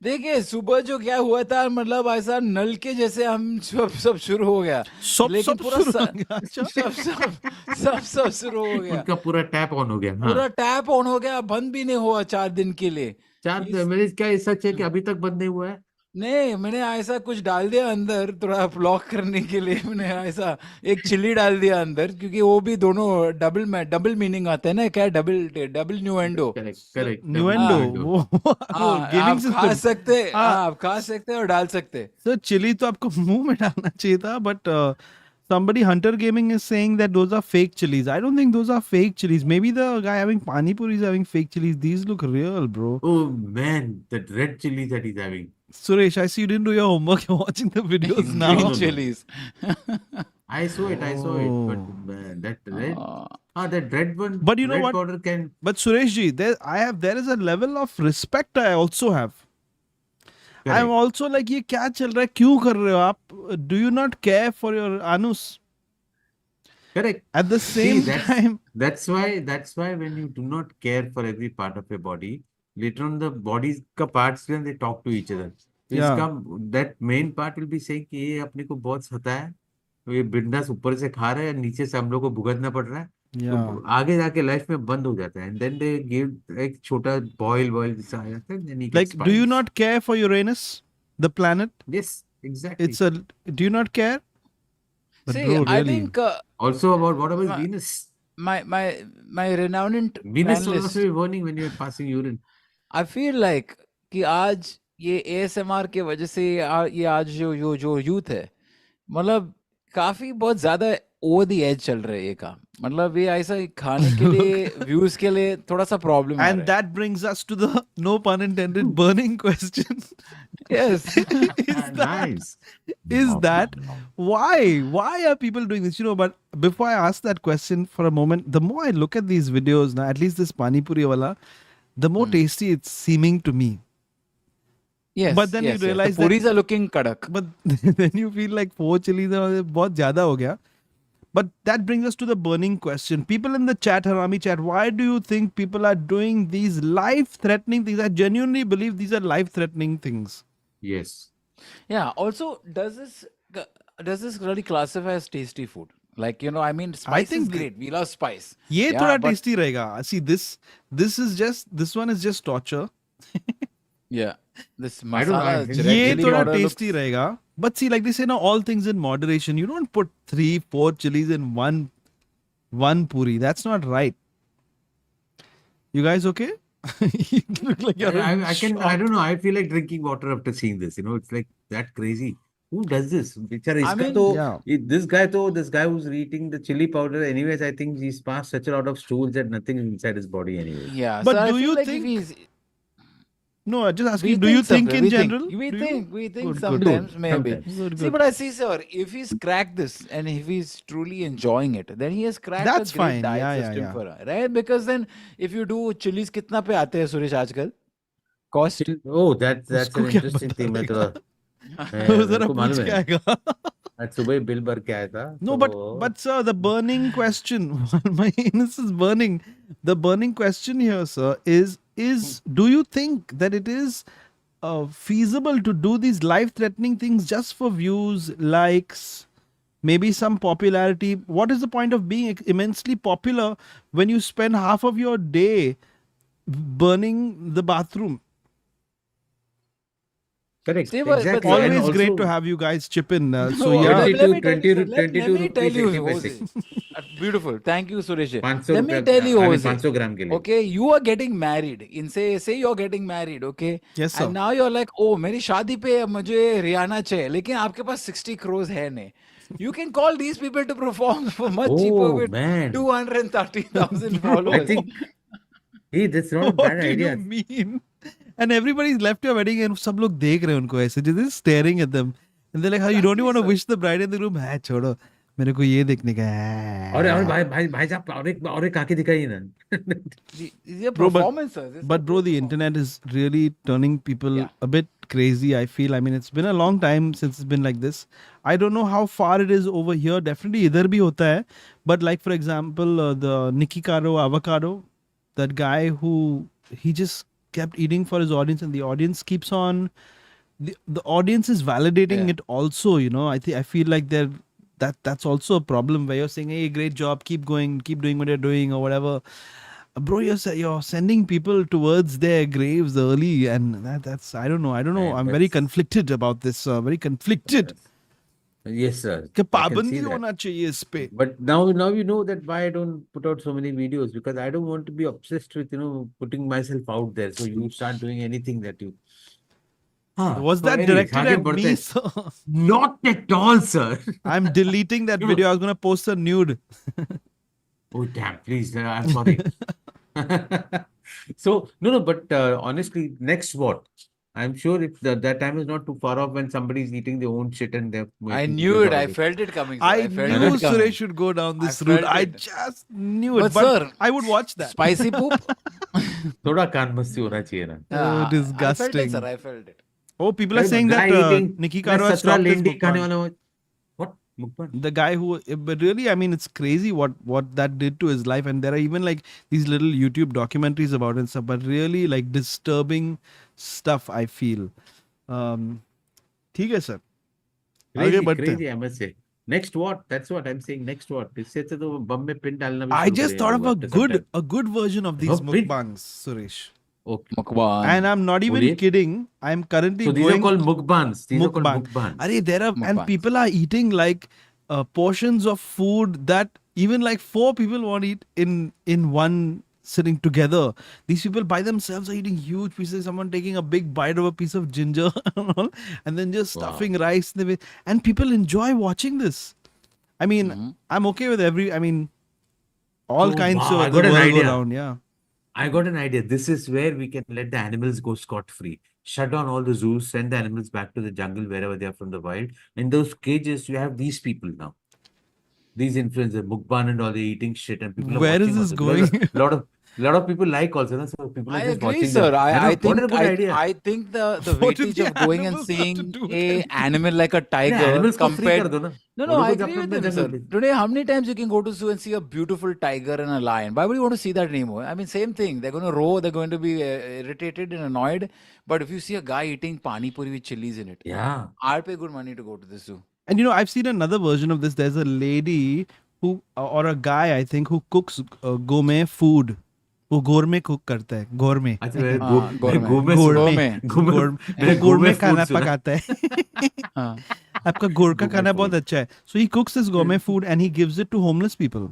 देखिए सुबह जो क्या हुआ था, मतलब ऐसा नल के जैसे हम सब सब शुरू हो गया, सब लेकिन सब पूरा शुरू हो गया, अच्छा। सब शुरू हो गया, उनका पूरा टैप ऑन हो गया, हाँ। पूरा टैप ऑन हो गया, बंद भी नहीं हुआ 4 दिन के लिए। मेरे क्या ये सच है कि अभी तक बंद नहीं हुआ है? नहीं, मैंने ऐसा कुछ डाल दिया अंदर थोड़ा ब्लॉक करने के लिए, मैंने ऐसा एक चिल्ली डाल दिया अंदर, क्योंकि वो भी दोनों डबल में डबल मीनिंग आता है ना, क्या डबल डबल न्यूएंडो। करेक्ट करेक्ट, न्यूएंडो, वो हाँ गेमिंग आप खा सिस्टम। सकते, हाँ हाँ आप खा सकते और डाल सकते। सर, चिली तो आपको मुंह में डालना चाहिए था, but somebody Hunter Gaming is saying that those are fake chilies. I don't think those are fake chilies. Maybe the guy having pani puri is having fake chilies. These look real, bro. Oh man, that red chili that he's having. Suresh, I see you didn't do your homework. You're watching the videos No, Green no, now. no. Chillies. I saw it, but Oh. man, that red one, But you know red what? powder can. But Suresh ji, there is a level of respect I also have. I'm Correct. also like, ये क्या चल रहा है, क्यों कर रहे हो आप? Do you not care for your anus? Correct. At the See, same time, that's why when you do not care for every part of your body, later on the body's का parts when they talk to each other. तो yeah, इसका that main part will be saying कि ये अपने को बहुत सता है, तो ये बिंदास ऊपर से खा रहा है, नीचे से हम लोग को भुगतना पड़ रहा है। yeah. तो आगे जाके लाइफ में बंद हो जाता है, एंड देन दे गिव एक छोटा बॉयल जैसा आ जाता है, देन ही Like, gets do you piles. not care for Uranus, the planet? Yes, exactly. It's a. Do you not care? But See, bro, I really. think Also about what about my Venus? my renowned Venus will also panelist, be warning when you're passing urine. I feel like कि आज ये ASMR के वजह से ये आज जो youth है, मतलब काफी बहुत ज्यादा ओवर द एज चल रहा है ये काम। मतलब ये ऐसा खाने के लिए व्यूज के लिए थोड़ा सा प्रॉब्लम आ And रहा that brings us to the, no pun intended, burning question. है। Yes is that Nice. is that why are people doing this? But before I ask that question for a moment, the more I look at these videos now, at least this pani puri wala, the more tasty it's seeming to me. Yes, But then you realize the puris are looking kadak। But then you feel like 4 chilies are बहुत ज़्यादा हो गया. But that brings us to the burning question. People in the chat, Harami chat, why do you think people are doing these life-threatening things? I genuinely believe these are life-threatening things. Yes. Yeah, also does this really classify as tasty food? Like, I mean, spice think is great. We love spice. ये Yeah, थोड़ा but tasty रहेगा. See, this one is just torture. yeah, this I don't know, masala I- red ये chili थोड़ा powder tasty looks, रहेगा. But see, like they say, now all things in moderation. You don't put 3-4 chilies in one puri. That's not right. You guys okay? You look like you're in I shock. don't know. I feel like drinking water after seeing this. It's like that crazy. Who does this? बेचारा I इसका mean, तो Yeah. this guy who's eating the chili powder. Anyways, I think he's passed such a lot of stools that nothing is inside his body anyway. yeah. But So I do feel you like if think? he's, No, I just asking we you. Do you think think sometimes, in general? we Do you? think Good, good. sometimes maybe. Sometimes. Good, See, good. but I see, sir, if he's cracked this and if he's truly enjoying it, then he has cracked That's a great fine. diet Yeah, system yeah. for us, right? Because then if you do chilies, कितना पे आते हैं सुरेश आजकल? Cost? Oh, that's उसको an क्या interesting पता thing. मैं रहेगा? थोड़ा वो मेरे जरा को पूछ मालूम के है। आएगा. आज सुबह ही बिल भर के आया था, No, तो but sir, the burning question, my anus is burning. The burning question here, sir, is do you think that it is feasible to do these life-threatening things just for views, likes, maybe some popularity? What is the point of being immensely popular when you spend half of your day burning the bathroom? Correct. See, but Exactly. sir, And Always great also to have you guys chip in. So No, yeah, let me tell 22, you, sir, 22 let me tell rupees, you, 80 paise. Beautiful. Thank you, Suresh. 500 Let me रुपया tell you, I mean Jose. 500 ग्राम के लिए. Okay, you are getting married. In say you're getting married, okay? yes sir. And now you're like, oh, मेरी शादी पे मुझे रियाना चाहिए, लेकिन आपके पास 60 crores है नहीं. You can call these people to perform for much cheaper Oh with man, 230,000 I followers. think hey, that's not a What bad do you idea. mean? And everybody's left your wedding and सब लोग देख रहे हैं उनको ऐसे, just staring at them, and they're like, how you don't even want to Exactly, wish the bride in the room? है छोड़ो, मेरे को ये देखने का और है. भाई साहब और एक आंखें दिखाइए ना. These are Bro, performances. but bro, the internet is really turning people Yeah. a bit crazy, I feel. I mean, it's been a long time since it's been like this. I don't know how far it is over here. Definitely idhar bhi hota hai. But like, for example, the Nicky Caro avocado, that guy who, he just kept eating for his audience, and the audience keeps on, the audience is validating Yeah. it also, you know. I feel like that's also a problem where you're saying, hey, great job, keep going, keep doing what you're doing or whatever. Bro, you're sending people towards their graves early, and that's I don't know. Man, I'm very that's conflicted about this. Very conflicted. yes sir. कि I can see पाबंदी that. होना चाहिए इस पे. But now you know that why I don't put out so many videos, because I don't want to be obsessed with putting myself out there. So you start doing anything that you. Was So that anyways, directed आगे at बढ़ते me, हैं. sir? Not at all, sir. I'm deleting that No. video. I was gonna post a nude. Oh damn! Please, I'm sorry. So no, but honestly, next what? I'm sure if that time is not too far off when somebody's eating their own shit and they're I making knew videos it. out I of it. felt it coming, sir. I I felt knew it coming. Suresh should go down this I route. felt I it. just knew it. But But sir, I would watch that. Spicy poop? थोड़ा कान मस्ती होना चाहिए ना. I felt it, Disgusting. sir. I felt it. Oh, people are Right, saying guy that eating Nicky मैं Caro has 17 stopped his लेंडी खाने mukbang. वाला हूँ. What mukbang? The guy who, but really, I mean, it's crazy what that did to his life. And there are even like these little YouTube documentaries about it and stuff, but really like disturbing stuff, I feel. ठीक है sir. आगे Crazy, बढ़ते हैं. crazy, I must say. Next what? That's what I'm saying. Next what? इससे अच्छा तो बम में pin डालना भी I शुरू just करें thought लोग of after some time. a good version of these Oh, big- mukbangs, Suresh. Okay. Mukbang. And I'm not even बोलिए. kidding. I'm currently So these are going called mukbangs. These are called mukbang. mukbangs. Arey, there are, and Mukbangs. people are eating like portions of food that even like 4 people won't eat in one sitting together. These people by themselves are eating huge pieces. Someone taking a big bite of a piece of ginger and all, and then just Wow. stuffing rice in the way. And people enjoy watching this. I mean, I'm okay with I mean, all So, kinds wow, I of the got an world go idea. around. Yeah. I got an idea. This is where we can let the animals go scot-free. Shut down all the zoos, send the animals back to the jungle wherever they are from the wild. In those cages, you have these people now. These influencers, mukbang and all, they're eating shit and people are Where is watching this also. Because going? lot of people like also, na? So people are I just agree, watching sir. them. I What think a good idea. I think the What do weightage the of going and animals have to seeing do with a anything? animal like a Yeah, tiger animals को free compared. कर दो ना. No, वो लोग I को agree with अपने him, जंगल sir. पे. Today, how many times you can go to zoo and see a beautiful tiger and a lion? Why would you want to see that anymore? I mean, same thing. They're going to roar. They're going to be irritated and annoyed. But if you see a guy eating pani puri with chilies in it, Yeah. I'll pay good money to go to the zoo. And I've seen another version of this. There's a lady who, or a guy, I think, who cooks gourmet food. वो gourmet cook करता है, gourmet. अच्छा मैं gourmet. वो gourmet खाना पकाता है. हाँ. आपका गोर का Gourmet खाना food. बहुत अच्छा है. So he cooks this gourmet food and he gives it to homeless people.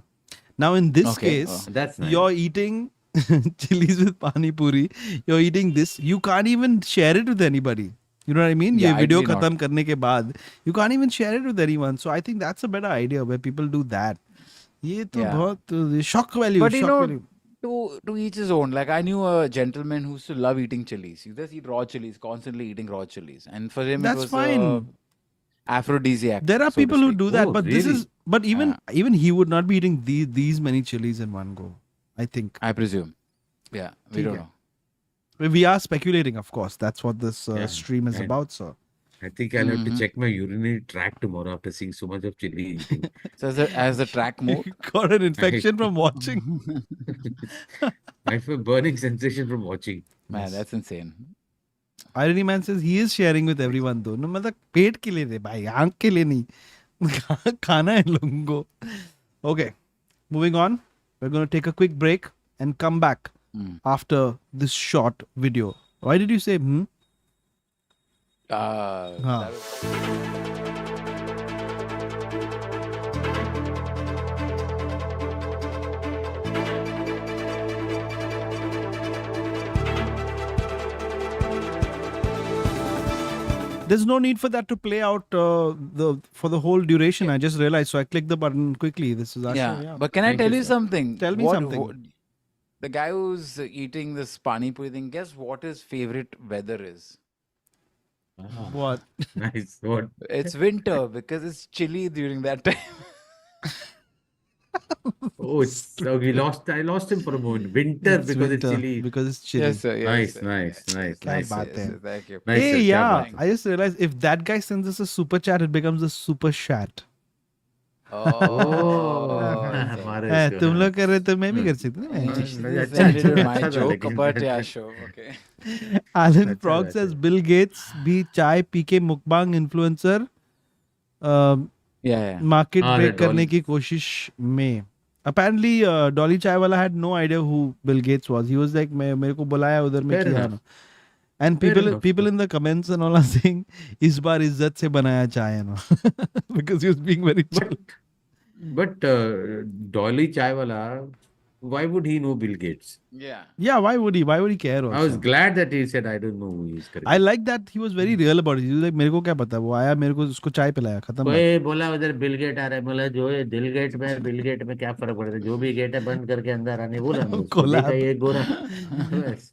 Now in this Okay. case, That's nice. you're eating chilies with pani puri. You're eating this. You can't even share it with anybody. You know what I mean? Yeah, ये video ideally not. खत्म करने के बाद you can't even share it with anyone. So I think that's a better idea where people do that. ये तो Yeah. बहुत shock value. But you shock know, value. to each his own. Like I knew a gentleman who used to love eating chilies. He just eat raw chilies, constantly eating raw chilies, and for him That's it was fine. aphrodisiac. There are so to people who speak. do that, Oh, but this really? is even he would not be eating these many chilies in one go. I think I presume. Yeah, we ठीक don't है. know. We are speculating, of course. That's what this Yeah, stream is and- about, sir. I think I'll have to check my urinary tract tomorrow after seeing so much of chili eating. So as the track moved, Got an infection from watching. I have a burning sensation from watching. man, that's insane. Irony Man says he is sharing with everyone though. No, मतलब पेट के लिए रे भाई, आँख के लिए नहीं. खाना है लोगों को. Okay, moving on. We're going to take a quick break and come back after this short video. Why did you say हाँ. There's no need for that to play out for the whole duration. I just realized, so I clicked the button quickly. This is Asha. Yeah. But can I Thank tell you, you sir. something? Tell me something. The guy who's eating this pani puri thing, guess what his favorite weather is? Ah, What? nice. What? It's winter because it's chilly during that time. Oh, so I lost him for a moment. Winter It's because it's winter, chilly. because it's chilly. Yes, sir. Yes, Nice, sir. nice, Yes, nice, Kya nice. baat Sir. yes, hai. sir. Thank you. Nice, Hey, sir. Kya yeah. baat hai. I just realized if that guy sends us a super chat, it becomes a super chat. Oh, okay. हमारे है, इसको, तुम हाँ. लोग कर रहे थे मैं भी कर सकती हाँ, थी. This is अच्छा, ended with अच्छा, my अच्छा था joke, लेकिन. but yeah, sure. Okay. Alan अच्छा Frog था, says अच्छा. Bill Gates भी चाय पी के mukbang influencer Yeah. market हाँ, break Dolly. करने की कोशिश में. Apparently, Dolly Chaiwala had no idea who Bill Gates was. He was like, मेरे को बुलाया उधर में Fair किया enough. ना. And Fair people enough. in the comments and all are saying इस बार इज्जत से बनाया चाय ना. Because he was being very chill. But Dolly Chaiwala, why would he know Bill Gates? Yeah. Yeah, why would he? Why would he care I was also? glad that he said, I don't know who he is. I like that he was very real about it. He was like, मेरे को क्या पता, वो आया मेरे को उसको चाय पिलाया, खत्म बात. कोई बोला उधर बिल गेट आ रहा है, बोला जो है दिल गेट में बिल गेट में क्या फर्क पड़ता है, जो भी गेट है बंद करके अंदर आने बोला ना उसको. Collab. देखा ये गोरा बस.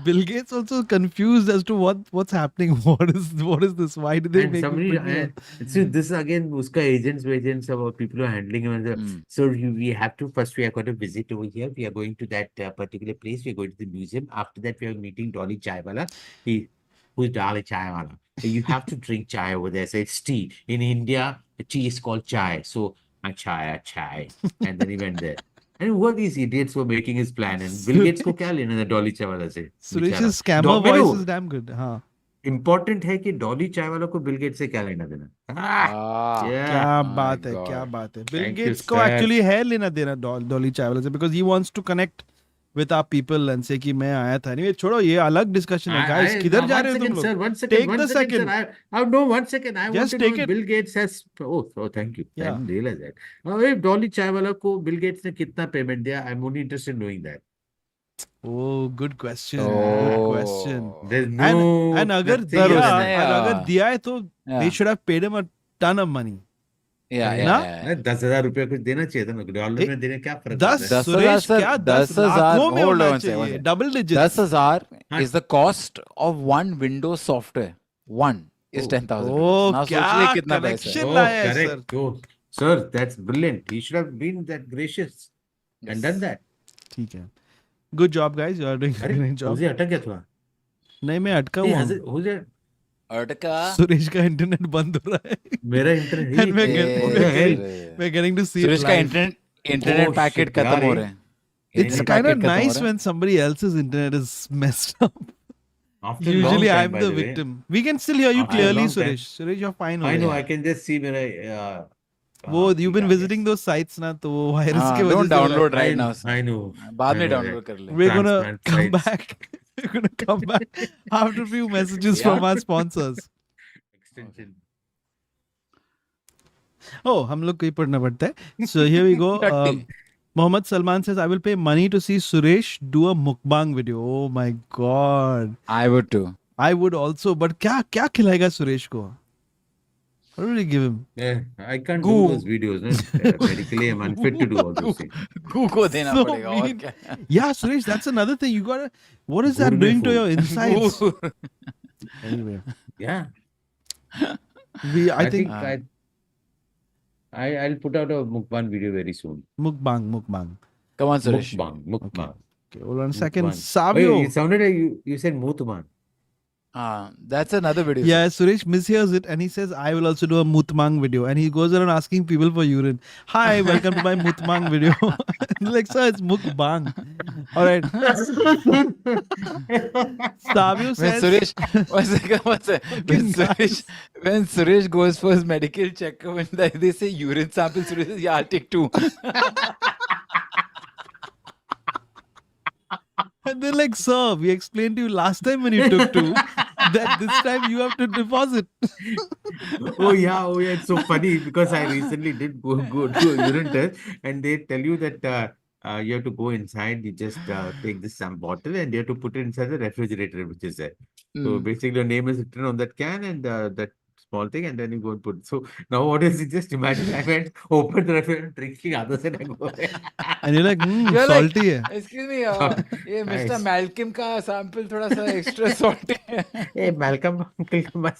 Bill Gates also confused as to what's happening. What is this? Why did they And make me somebody bring me up? see this again uska agents about people who are handling him and Mm. so we have to first we are going to visit over here, we are going to that particular place, we are going to the museum, after that we are meeting Dolly Chaiwala. Who's Dolly Chaiwala? You have to drink chai over there. So it's tea. In India, tea is called chai. So chai. And then he went there. And who are these idiots who are making his plan? And Bill Gates को क्या लेना है Dolly Chaiwala से? Suresh's scammer voice is damn good. हाँ. Important है कि डॉली चायवाला को bill gate से क्या लेना देना. क्या बात है, क्या बात है. Bill Thank you, Gates को sir. actually है लेना देना Dolly Chaiwala से, because he wants to connect with our people and say कि मैं आया था. Anyway, छोड़ो ये अलग discussion है. Guys, किधर जा रहे हो तुम लोग? One second, Take one the second, second. sir. No, 1 second. I want Just to take know it. Bill Gates has. Oh, thank you. I Yeah. didn't realize that. If Dolly Chaiwala को Bill Gates ने कितना payment दिया? I'm only interested in knowing that. Oh, good question. Good question. There's no. And अगर nothing दिया, other than- और अगर दिया है तो Yeah. they should have paid him a ton of money. Yeah. ना? नहीं, 10,000 रुपया कुछ देना चाहिए था ना. डॉलर में देने क्या फर्क 10 पड़ता है? सुरेश sir, क्या 10,000 लाखों में hold होना on, sir, one चाहिए. second. Double digits. 10,000 is the cost of one Windows software. One is Oh. 10,000. Oh, Now क्या सोच ले कितना पैसा है. connection Oh, लाया है, correct. Oh, sir, that's brilliant. He should have been that gracious and done that. ठीक है. Good job, guys. You are doing a अरे great job. उसे अटक गया था. नहीं मैं अटका हुआ हूँ. उसे Artica. सुरेश का इंटरनेट बंद हो रहा है. मेरा internet And we're getting to see it Suresh का live. Internet Oh, packet shit, खत्म यार, हो ये- रहे हैं. It's Internet kind of packet खत्म हो nice रहा है. when somebody else's internet is messed up. After a long Usually time, I'm by the way. victim. We can still hear you After a clearly, long time. Suresh. Suresh, you're fine. I over know. there. I can just see मेरा. वो you've been visiting those sites ना, तो वो virus हाँ, के वजह don't से download I, right now. I know. बाद I में know डाउनलोड that. कर ले. We're gonna Transplant come sites. back. We're gonna come back after a few messages from our sponsors. Extension. Oh, हम लोग को ही पढ़ना पड़ता है. So here we go. Mohammed Salman says, I will pay money to see Suresh do a mukbang video. Oh my God. I would too. I would also, but क्या खिलाएगा सुरेश को? What will you give him? Yeah, I can't Goo. do those videos. No? Medically, I'm unfit to do all those things. गू को देना So पड़ेगा और mean. क्या. Yeah, Suresh, that's another thing. You gotta. What is that Gourmet doing to food. your insides? Goo. Anyway, Yeah. I think I'll put out a mukbang video very soon. mukbang. Come on, Suresh. Mukbang. Okay, hold on a second. Mukbang. Savio. Wait, it sounded like you said mutman. That's another video. Yeah, Suresh mishears it and he says, I will also do a mukbang video. And he goes around asking people for urine. Hi, welcome to my mukbang video. Like, sir, it's mukbang. All right. Savio When says, Suresh, one second. When Suresh goes for his medical checkup and they say urine sample, Suresh says, yeah, I'll take 2. and they're like, sir, we explained to you last time when you took 2. that this time you have to deposit. Oh yeah, it's so funny because I recently did go to a urine test, and they tell you that you have to go inside. You just take this some bottle and you have to put it inside the refrigerator, which is there. So Mm. basically, your name is written on that can and that small thing, and then you go and put. So now what is it? Just imagine I went open the refrigerator, drinking other side, I go. And you're like, You're like, salty hai. excuse me, ये Mr. Nice. Malcolm का sample थोड़ा सा extra salty है. Hey, Malcolm, uncle,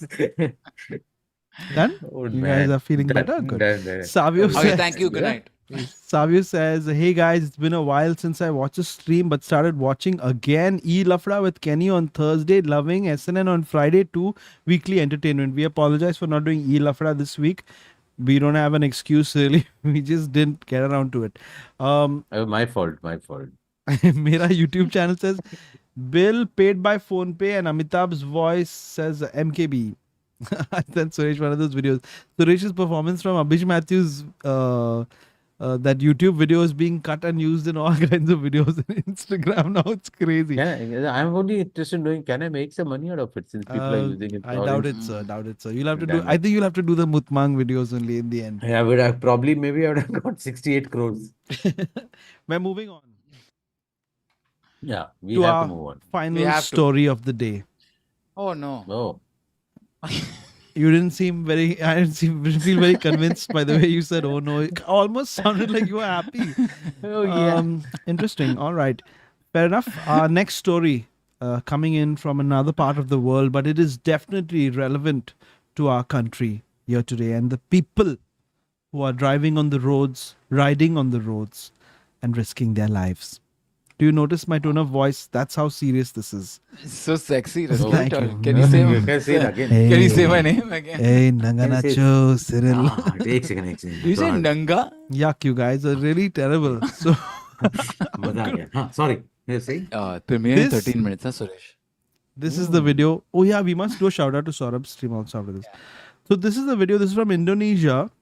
Done? oh, You man. guys are feeling Done, better? Good. done. Savio Okay, Okay, says, thank you. Good Yeah. night. Savio says, hey guys, it's been a while since I watched a stream but started watching again E Lafra with Kenny on Thursday, loving SNN on Friday too, weekly entertainment. We apologize for not doing E Lafra this week. We don't have an excuse really. We just didn't get around to it. Oh, my fault. Mera YouTube channel says, bill paid by PhonePe and Amitabh's voice says MKB. I sent Suresh one of those videos. Suresh's performance from Abhish Matthews, that YouTube video is being cut and used in all kinds of videos on Instagram now. It's crazy. I'm only interested in knowing, can I make some money out of it since people are using it? I doubt it, sir. You'll have to do. Damn I it. think you'll have to do the mukbang videos only in the end. I would have probably, maybe I would have got 68 crores. We're moving on Yeah, we to have our to move on. final have to. story of the day. Oh no. Oh, You didn't seem very. I didn't feel very convinced by the way you said. Oh no! It almost sounded like you were happy. Interesting. All right. Fair enough. Our next story coming in from another part of the world, but it is definitely relevant to our country here today and the people who are driving on the roads, riding on the roads, and risking their lives. Do you notice my tone of voice? That's how serious this is. So sexy. Thank Respect. you. Can you say? you can say it again. Can you say my name again? Hey, Nanganacho, Cyril. एक second. You say Nanga? Yuck, you guys are really terrible. So, मजा आ गया. हाँ, sorry. You're saying? Premiere in This- 13 minutes, huh, Suresh? this is the video. Oh yeah, we must do a shout out to Saurabh's stream also after this. So this is the video. This is from Indonesia.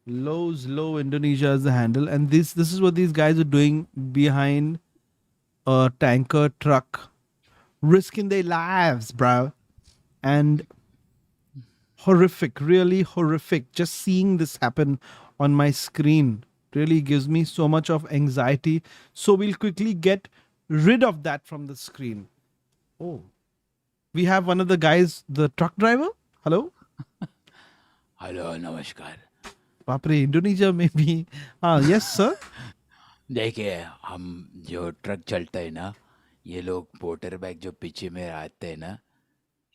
Low Indonesia is the handle, and this is what these guys are doing behind a tanker truck, risking their lives, bro. And horrific, really horrific. Just seeing this happen on my screen really gives me so much of anxiety. So we'll quickly get rid of that from the screen. Oh, we have one of the guys, the truck driver. Hello. Hello, namaskar. Bapre, Indonesia maybe. Yes, sir. देखिए हम जो truck चलता है ना, ये लोग motor bike जो पीछे में आते हैं ना,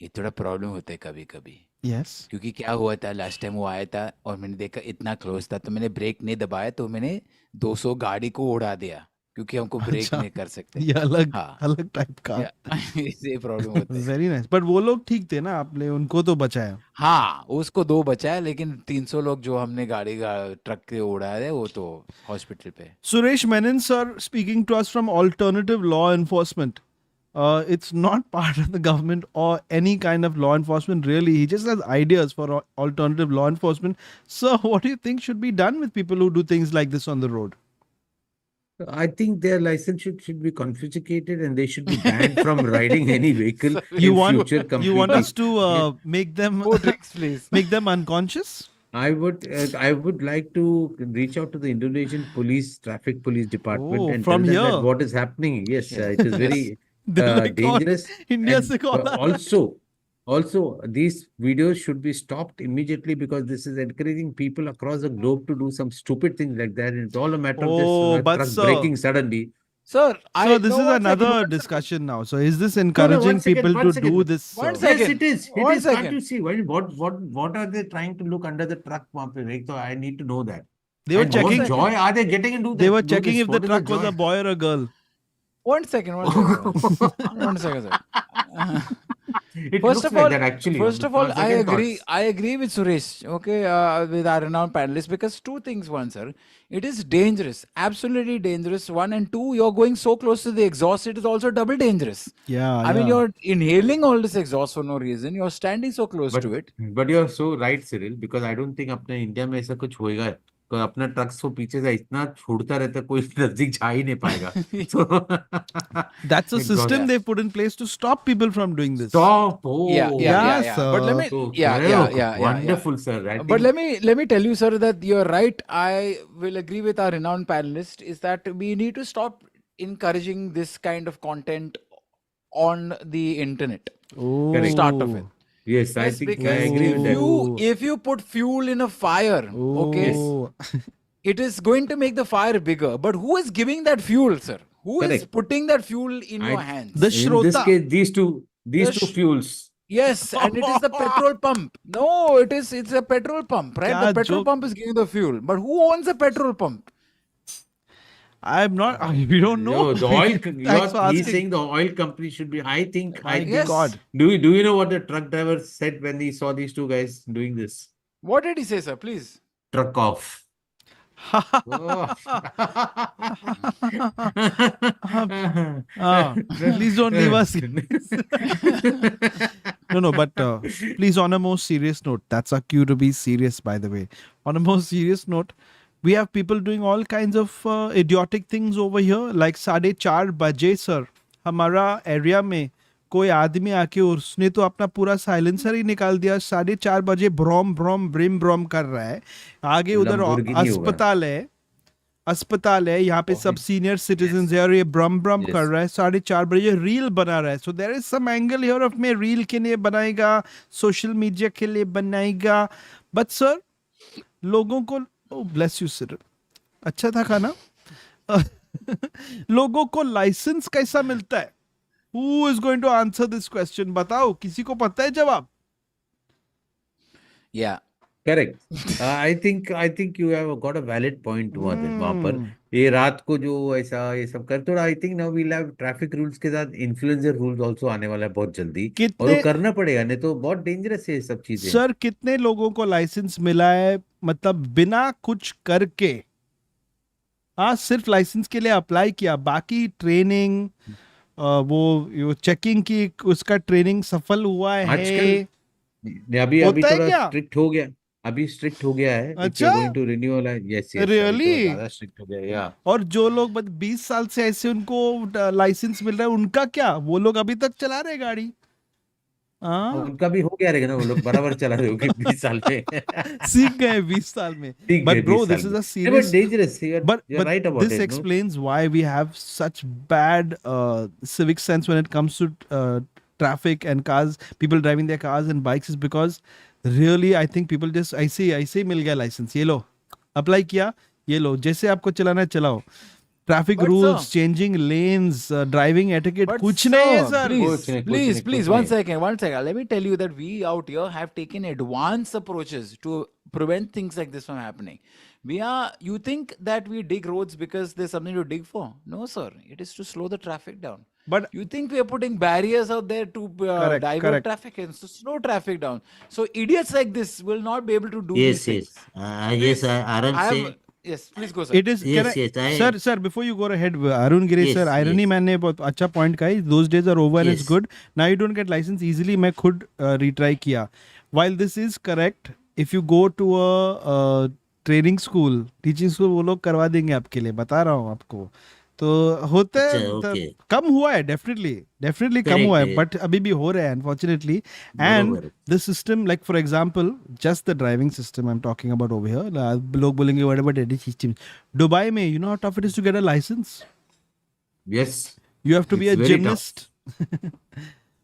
ये थोड़ा प्रॉब्लम होता है कभी कभी. Yes. क्योंकि क्या हुआ था लास्ट टाइम वो आया था और मैंने देखा इतना क्लोज था तो मैंने ब्रेक नहीं दबाया तो मैंने 200 गाड़ी को उड़ा दिया क्योंकि हमको ब्रेक अच्छा। नहीं कर सकते. ये अलग हाँ. अलग टाइप का. इससे प्रॉब्लम होता है. Very nice. बट वो लोग ठीक थे ना, आपने उनको तो बचाया. हाँ, उसको 2 बचा है लेकिन 300 लोग जो हमने गाड़ी का ट्रक के उड़ाए थे वो तो हॉस्पिटल पे. Suresh Menon sir speaking to us from Alternative Law Enforcement. It's not part of the government or any kind of law enforcement really. He just has ideas for alternative law enforcement. So what do you think should be done with people who do things like this on the road? I think their license should be confiscated and they should be banned from riding any vehicle You in want future completely. you want us to make them More drinks, please. make them unconscious? I would like to reach out to the Indonesian traffic police department Oh, and tell from them that here. what is happening. Yes, it is very They're like, "Oh, dangerous. India And, se call aa raha hai." also, these videos should be stopped immediately because this is encouraging people across the globe to do some stupid things like that. And it's all a matter of Oh, this but truck sir- breaking suddenly. Sir, So this is another discussion now. So is this encouraging people to do this? One Yes, second. it is. It One is. Can't second. you see? What are they trying to look under the truck? वहाँ पे? Like, so I need to know that. They were And checking. what joy are they getting into? They were checking if the What is truck was joy? a boy or a girl. One second. One second, sir. It First looks of like all, that actually. first of On all, I second agree. thoughts. I agree with Suresh. Okay, with our renowned panelist because 2 things. One, sir, it is dangerous, absolutely dangerous. 1 and 2, you're going so close to the exhaust. It is also double dangerous. Yeah. I mean, yeah. you're inhaling all this exhaust for no reason. You're standing so close to it. But you're so right, Cyril, because I don't think अपने India में ऐसा कुछ होएगा. अपना truck को पीछे से इतना छोड़ता रहता है, कोई नजदीक जा ही नहीं पाएगा। तो That's a Exhaust. system they put in place to stop people from doing this. Stop. Yeah, Oh, Yes, But let me, so yeah. wonderful, sir. I But think let me tell you, sir, that you're right. I will agree with our renowned panelist. Is that we need to stop encouraging this kind of content on the internet. Oh. Start of it. yes, I Yes, think I because agree with that. Oh. if you put fuel in a fire, okay, Oh. it is going to make the fire bigger. But who is giving that fuel, sir? Who is Correct. putting that fuel in your hands? The In this Shrota. case, these two The fuels. Yes, and it is the petrol pump. No, it's a petrol pump, right? Kya The petrol joke. pump is giving the fuel. But who owns the petrol pump? I'm not. We don't know. No, the oil. Thanks for He's asking. saying the oil company should be. I think. My I think. Yes. God. Do you know what the truck driver said when he saw these two guys doing this? What did he say, sir? Please. Truck off. Oh. Please don't leave us. No, but please, on a more serious note, that's our cue to be serious, by the way. On a more serious note, we have people doing all kinds of idiotic things over here, like 4:30 बजे sir हमारा area में कोई आदमी आके उसने तो अपना पूरा साइलेंसर ही निकाल दिया। 4:30 बजे ब्रोम ब्रोम ब्रिम ब्रोम कर रहा है। आगे उधर Lamborghini होगा। अस्पताल है यहाँ पे सब सीनियर सिटीजन है और ये ब्रम ब्रम कर रहा है। 4:30 बजे रील बना रहा है। So there is some angle here of में रील के लिए बनाएगा, सोशल मीडिया के लिए बनाएगा। बट सर लोगों को ब्लेस यू सर, अच्छा था खाना। लोगों को लाइसेंस कैसा मिलता है? Who is going to answer this question? बताओ, किसी को पता है जवाब? Yeah. Correct. I think you have got a valid point वहाँ पर। ये रात को जो ऐसा ये सब कर, थोड़ा I think now we'll have traffic rules के साथ influencer rules also आने वाला है बहुत जल्दी। और वो करना पड़ेगा, नहीं तो बहुत डेंजरस है ये सब चीजें। सर कितने लोगों को लाइसेंस मिला है, मतलब बिना कुछ करके? हाँ, सिर्फ लाइसेंस के लिए अप्लाई किया, बाकी ट्रेनिंग वो चेकिंग की उसका ट्रेनिंग सफल हुआ है? अभी थोड़ा स्ट्रिक्ट हो गया, अभी स्ट्रिक्ट हो गया है। अच्छा, गोइंग टू रिन्यूअल है। Yes really? ज्यादा स्ट्रिक्ट हो गया या। और जो लोग 20 साल से ऐसे उनको लाइसेंस मिल रहा है, उनका क्या? वो लोग अभी तक चला रहे गाड़ी? उनका भी हो गया रहेगा ना, वो लोग बराबर चला रहे होंगे 20 साल में। सीख गए 20 साल में। But bro, this is a serious, dangerous. But right about this it, explains why we have such bad civic sense when it comes to traffic and cars, people driving their cars and bikes, is because really I think people just ऐसे मिल गया licence, ये लो apply किया, ये लो, जैसे आपको चलाना है चलाओ। Traffic rules, changing lanes, driving etiquette, कुछ नहीं है sir. Please, one second. Let me tell you that we out here have taken advanced approaches to prevent things like this from happening. You think that we dig roads because there's something to dig for? No, sir. It is to slow the traffic down. But you think we are putting barriers out there to divert traffic and to slow traffic down? So idiots like this will not be able to do these things. Yes, please go, sir. It is, sir, before you go ahead, Arun Girish sir, irony man ने बहुत अच्छा point कहा है। Those days are over and it's good. Now you don't get license easily. मैं खुद retry किया. While this is correct, if you go to a training school, teaching school, वो लोग करवा देंगे आपके लिए, बता रहा हूँ आपको। तो होता है, कम हुआ है, डेफिनेटली कम हुआ है, बट अभी भी हो रहा है unfortunately. And the system, like for example just the driving system I am talking about over here, लोग बोलेंगे what about any system. Dubai में you know how tough it is to get a licence? Yes, you have to be a gymnast.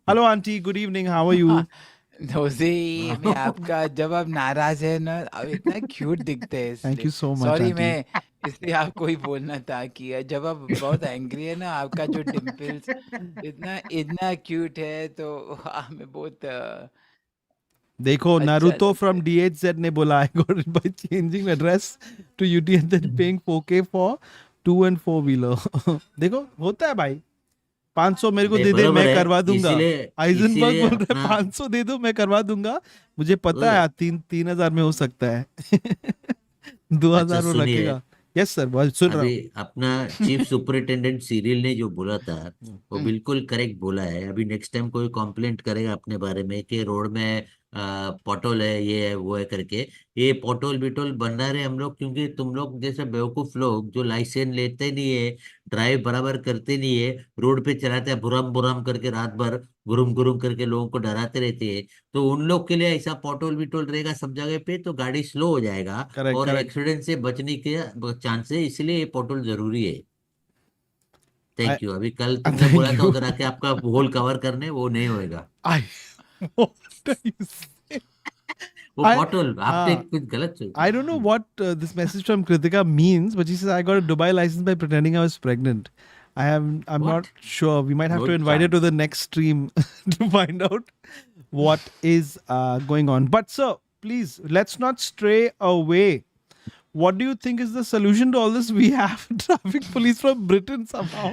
Hello aunty, good evening, how are you? Hojai, मैं आपका जब आप नाराज है ना, आप इतना क्यूट दिखते हैं। Thank you so much. Sorry, मैं इसलिए आपको ही बोलना था कि जब आप बहुत एंग्री है ना, आपका जो डिम्पल्स इतना क्यूट है, तो हमें बहुत देखो, नारुतो फ्रॉम DHZ ने बोला I got it by changing address to UT and then paying 4K for 2 and 4 wheeler। देखो, होता है भाई। 500 मेरे को दे दे, मैं करवा दूंगा। आइजनबर्ग बोल रहे 500 दे दो, मैं करवा दूंगा। मुझे पता है 3,000 में हो सकता है। 2,000 वो रखेगा। यस सर, बहुत सुन रहा हूँ। अपना चीफ सुपरिटेंडेंट सीरियल ने जो बोला था वो बिल्कुल करेक्ट बोला है। अभी नेक्स्ट टाइम कोई कंप्लेंट करेगा अपने बारे में कि रोड में पोटोल है, ये है वो है करके, ये पोटोल बिटोल बना रहे हम लोग, क्योंकि तुम लोग जैसे बेवकूफ लोग जो लाइसेंस लेते नहीं है, ड्राइव बराबर करते नहीं है, रोड पे चलाते हैं बुरम बुरम करके, रात भर गुरुम गुरुम करके लोगों को डराते रहते हैं, तो उन लोग के लिए ऐसा पोटोल बिटोल रहेगा सब जगह पे, तो गाड़ी स्लो हो जाएगा करेक्ट और करेक्ट एक्सीडेंट से बचने के चांस है, इसलिए ये पोटोल जरूरी है। I thank you. अभी कल तुमने thank बोला था you. उधर आके आपका होल कवर करने, वो नहीं होएगा। I what are you saying? वो I पोटोल आपने uh, कुछ गलत सोचा। I don't know what this message from Kritika means, but she says I got a Dubai license by pretending I was pregnant. I'm not What? sure. We might have No to invite her to chance. the next stream to find out what is going on. But sir, please let's not stray away. What do you think is the solution to all this? We have traffic police from Britain somehow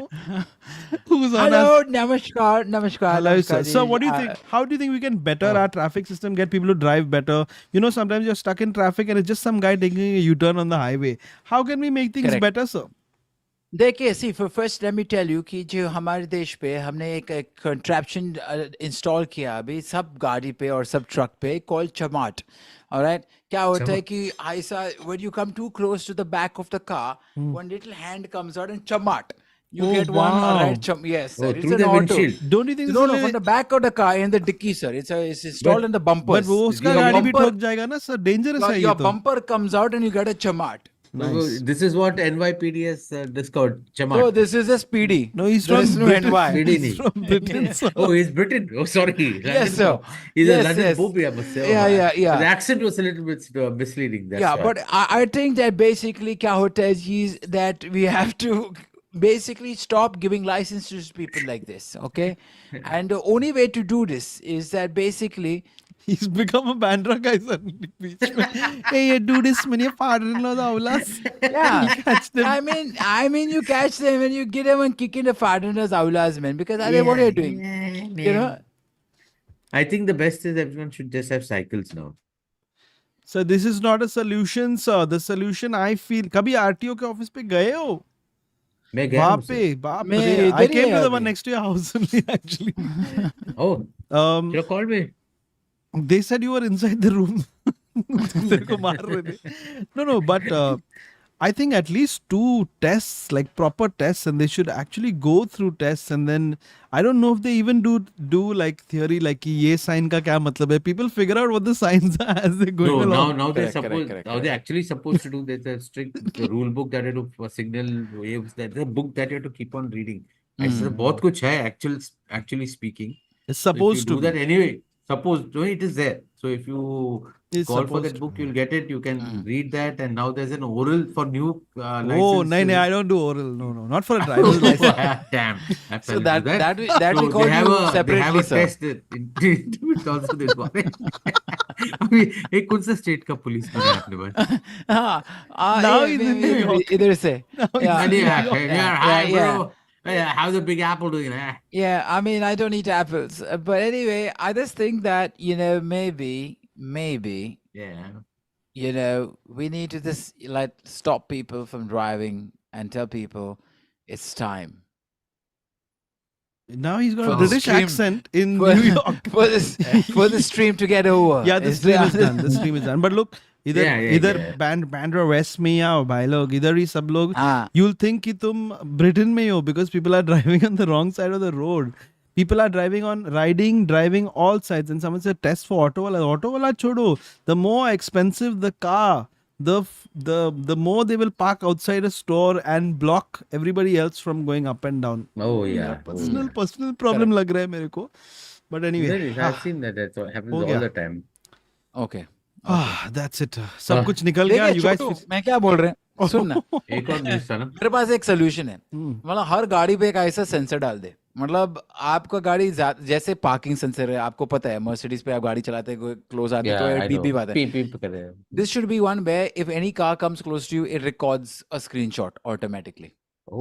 who's on us. Hello, namaskar, Hello, sir. namaskar So, ji. what do you think? How do you think we can better our traffic system, get people to drive better? You know, sometimes you're stuck in traffic and it's just some guy taking a U-turn on the highway. How can we make things Correct. better, sir? देखिए see first let me tell you कि जो हमारे देश पे हमने एक कंट्रैप्शन install किया अभी सब गाड़ी पे और सब ट्रक पे कॉल्ड चमाट। ऑलराइट, क्या होता है कि ऐसा when you come too close to the back of the car, one little hand comes out and चमाट, you Oh, get one wow. right yes sir, Oh, it's through an the auto. windshield. Don't you think No, this is no, a from the back of the car in the dicky, sir. It's installed in the bumpers. but वो उसका Your गाड़ी भी bumper- ठोक जाएगा ना sir, dangerous है ये your तो. bumper comes out and you get a chamat. Nice. This is what NYPD has discovered. So Chamat. this is a speedy. No, he's There from is no Britain. NY. Speedy He's नहीं. from Britain, sir. Oh, he's Britain. Oh, sorry. Yes, sir. He's a Yes, London yes. booby, I must say. Yeah, Oh, yeah. The accent was a little bit misleading. That's Yeah, why. but I think that basically क्या होता है is that we have to basically stop giving licenses to people like this, okay? And the only way to do this is that basically He's become a bandra guy suddenly. बीच में. Hey, you do this when your father-in-law the aulas. yeah. Catch them. I mean, you catch them and you get them and kick in the father's aulas, man, because I what are you doing? You know? I think the best is everyone should just have cycles now. So this is not a solution, sir. The solution I feel. कभी RTO के office पे गए हो? मैं गया वहाँ हूँ पे sir. बाप मैं रे. I इधर ही came to है the one अभी. next to your house only actually. Oh, Um, should have called me. they said you were inside the room. तेरे को मार रहे थे. No, but I think at least 2 tests, like proper tests, and they should actually go through tests, and then I don't know if they even do like theory, like कि ये sign का क्या मतलब है. People figure out what the signs are as they're going No, along. now they're Correct, correct, supposed. correct, Now they're actually supposed to do. There's a strict rule book that you have to for signal waves. There's a book that you have to keep on reading. ऐसा बहुत कुछ है. Actually speaking. It's So if supposed you to do be. that anyway. Suppose no, it is there. So if you It's call for supposed that to book, you'll get it. You can read that, and now there's an oral for new Oh, licenses. no, I don't do oral. No, not for a driver's license. Damn. I So fell that into that we that So we call they have you a separately, sir. test into it also this one. अभी एक कौन सा state का police में है अपने पास? Now yeah, he's in New York. इधर से. Yeah. Hi, yeah. bro. Hey, how's the Big Apple doing? Yeah, I mean, I don't eat apples. But anyway, I just think that, you know, maybe, Yeah. you know, we need to just like stop people from driving and tell people it's time Now he's got For a the British stream. accent in for, New York. for the stream to get over. Yeah, the It's stream is done. The stream is done. But look, इधर Yeah, इधर yeah. Bandra waste में ही आओ भाई लोग, इधर ही सब लोग. हाँ. You'll think कि तुम ब्रिटेन में ही हो because people are driving on the wrong side of the road. People are driving all sides, and someone said test for auto wala chodo. The more expensive the car, the more they will park outside a store and block everybody else from going up and down. Oh yeah. Personal problem लग रहा है मेरे को. But anyway, I've seen that. That's what happens हो all गया. the time. Okay. That's it. सब कुछ निकल गया. देखिए You guys. छोटू, मैं क्या बोल रहे हैं सुन ना. एक और न्यूज़ था ना. मेरे पास एक सोल्यूशन है. मतलब हर गाड़ी पे एक ऐसा सेंसर डाल दे. मतलब आपका गाड़ी जैसे पार्किंग सेंसर है, आपको पता है मर्सिडीज पे आप गाड़ी चलाते हैं, क्लोज आते हैं तो बीप बीप आता है. Beep कर रहे हैं. This should be one where if any car comes close to you, it records a screenshot automatically.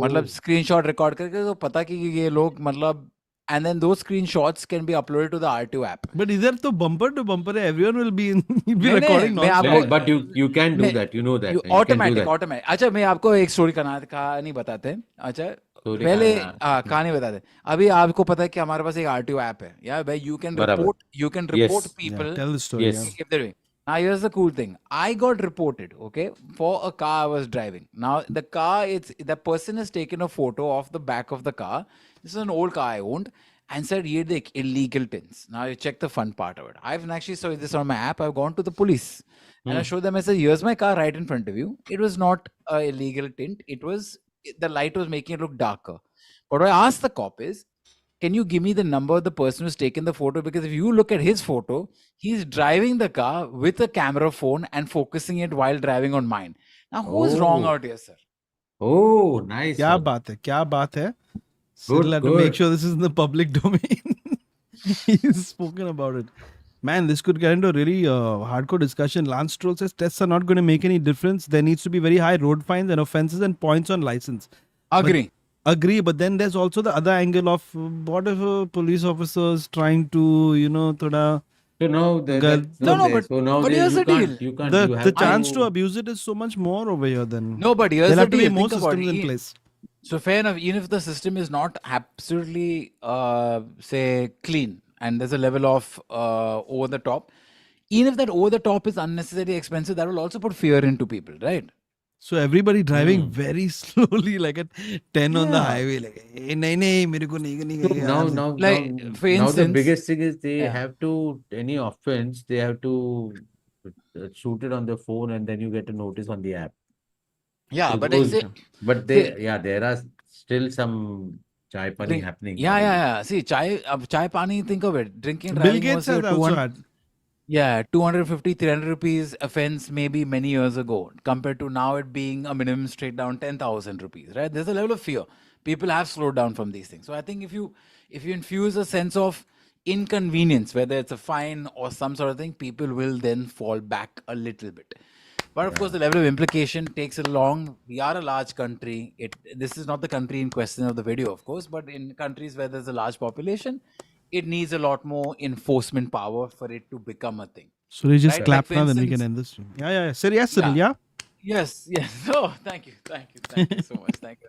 मतलब screenshot record करके तो पता कि ये लोग मतलब, and then those screenshots can be uploaded to the RTO app. But इधर तो bumper to bumper है. Everyone will be in. He'll be नहीं, recording मैं non-stop. आपको- But you can do मैं- that. You know that. You You can do automatic. that. अच्छा मैं आपको एक स्टोरी कहानी बताते हैं. अच्छा Story पहले कहानी। कहानी बता दे। अभी आपको पता है कि हमारे पास एक आरटीओ ऐप है, या where you can बराबर। report Yes. people. Yeah, tell the story. Yes. Yeah. If they're doing. Now here's the cool thing. I got reported, okay, for a car I was driving. Now the car, the person has taken a photo of the back of the car. This is an old car I owned, and said, "Ye dekh, illegal tints." Now you check the fun part of it. I've actually saw this on my app. I've gone to the police and I showed them. I said, "Here's my car right in front of you. It was not a illegal tint. It was the light was making it look darker." But what I asked the cop is, can you give me the number of the person who's taken the photo? Because if you look at his photo, he's driving the car with a camera phone and focusing it while driving on mine. Now, who's wrong Oh. out here, sir? Oh, nice क्या one. बात है, क्या बात है. Cyril had to make good. sure this is in the public domain. He's spoken about it. Man, this could get into a really hardcore discussion. Lance Stroll says tests are not going to make any difference. There needs to be very high road fines and offences and points on license. Agree. Agree, but then there's also the other angle of what if a police officer is trying to, thoda, So now Girl- that's No, not no, there. but- So now but there here's you the can't, deal. you can't, the you have chance to. to abuse it is so much more over here than No, but here's there'll the have to be deal. more Think about systems in it. place. So fair enough. Even if the system is not absolutely, say, clean, and there's a level of over the top, even if that over the top is unnecessarily expensive, that will also put fear into people, right? So everybody driving Hmm. very slowly, like at 10 on the Yeah. highway, like, "Eh, nahi, mere ko nahi So karenge now, yaar." now, Like, now, for now the instance, biggest thing is they yeah. have to, any offense, they have to shoot it on the phone and then you get a notice on the app. Yeah, So but those, it's but there are still some chai pani drink. happening. Yeah. See, chai pani, think of it. Drinking, Bill driving Gates was has your also 200, had. yeah, 250, 300 rupees offense maybe many years ago, compared to now it being a minimum straight down 10,000 rupees, right? There's a level of fear. People have slowed down from these things. So I think if you infuse a sense of inconvenience, whether it's a fine or some sort of thing, people will then fall back a little bit. But of course, the level of implication takes it long. We are a large country. This is not the country in question of the video, of course, but in countries where there's a large population, it needs a lot more enforcement power for it to become a thing. Suresh, just Right, clap like for now, then we instance- can end this stream. Yeah. Sir, yes, Cyril, yeah? Yes. Oh, thank you so much. Thank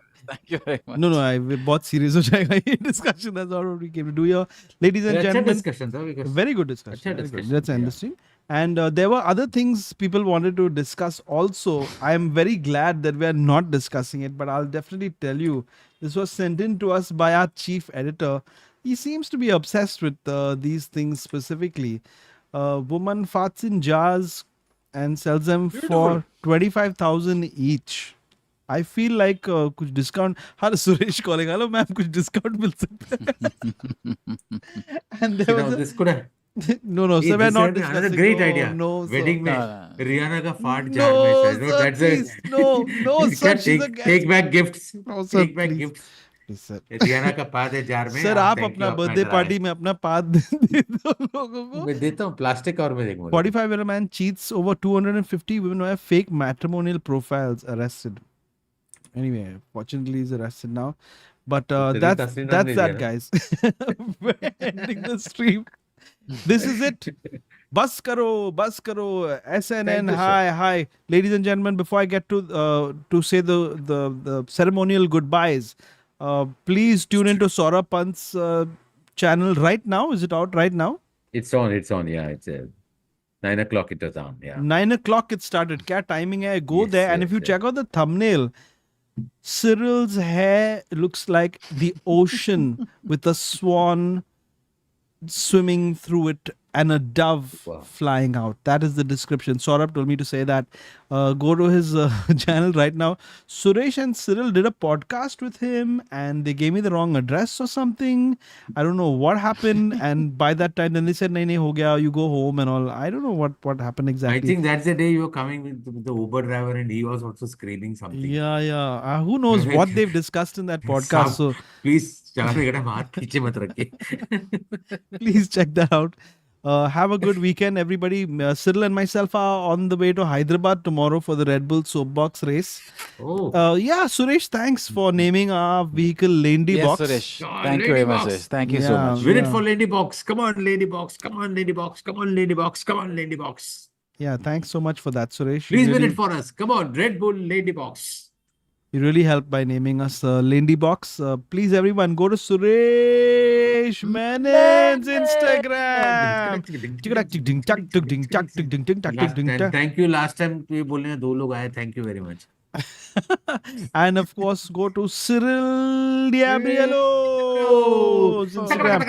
you very much. No, I बहुत serious हो जाएगा ये discussion. That's all we came to do here. Ladies and अच्छा gentlemen, discussion था because very good discussion. अच्छा Very good. discussion, Let's end yeah. the stream. And there were other things people wanted to discuss also. I am very glad that we are not discussing it, but I'll definitely tell you, this was sent in to us by our chief editor. He seems to be obsessed with these things specifically. Woman farts in jars and sells them for 25,000 each. I feel like कुछ discount. हाँ, Suresh calling. Hello, ma'am, कुछ discount मिल सकता है. And there was this could have. no, Hey, sir, we're this not is another discussing. great No, idea. no, sir. Wedding में No. Riyana का फाट jar में No, sir. No, sir, that's please. a No, sir, she's a guest. take back gifts. No, sir, Take back please. gifts. Please, sir. Riyana का पाद है jar में. Sir आप thank अपना you, बर्थडे इधर पार्टी आए. में अपना पाद दे दो लोगों को. मैं देता हूँ प्लास्टिक कवर में देखूंगा. 45-year-old man cheats over 250 women who have fake matrimonial profiles, arrested. Anyway, fortunately he's arrested now. But तेरी that's तस्वीर नाम ले that, लिया ना? guys. We're ending the stream. This is it. Bus karo, SNN, Thank you, sir. hi. Ladies and gentlemen, before I get to say the ceremonial goodbyes, please tune into Saurabh Pant's channel right now. Is it out right now? It's on. Yeah, it's 9 o'clock. It was on. Yeah. 9 o'clock it started. Kya timing hai? Go Yes, there, and yes, if you yes. check out the thumbnail, Cyril's hair looks like the ocean with a swan swimming through it and a dove Wow. flying out. That is the description. Saurabh told me to say that. Go to his channel right now. Suresh and Cyril did a podcast with him and they gave me the wrong address or something. I don't know what happened. And by that time, then they said, nahi, ho gaya, you go home and all. I don't know what happened exactly. I think that's the day you were coming with the Uber driver and he was also screaming something. Yeah. Who knows what they've discussed in that podcast. So Please, हाथ पीछे मत रखिए. please check that out. Have a good weekend, everybody. Cyril and myself are on the way to Hyderabad tomorrow for the Red Bull soapbox race. Oh. Yeah, Suresh, thanks for naming our vehicle Landy Yes, Box. Suresh. Oh, Thank you very much, Lady Suresh. Thank you Yeah. so much. Win it for Lady Box. Come on, Lady Box. Come on, Lady Box. Come on, Lady Box. Come on, Lady Box. Yeah, thanks so much for that, Suresh. Please win Really- it for us. Come on, Red Bull Lady Box. You really helped by naming us Lindy Box. Please, everyone, go to Suresh Menon's Instagram. Thank you. Last time ये बोलने में 2 लोग आए. Thank you very much. And of course, go to Cyril Diabriello's Instagram.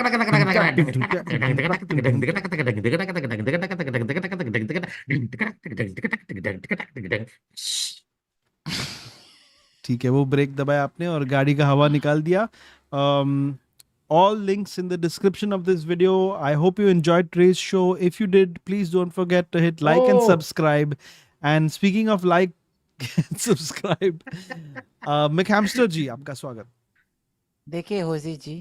ठीक है, वो break दबाया आपने और गाड़ी का हवा निकाल दिया. All links in the description of this video. I hope you enjoyed today's show. If you did, please don't forget to hit like and subscribe. And speaking of like and subscribe, Mookh Hamster जी, आपका स्वागत. देखिए होजी जी,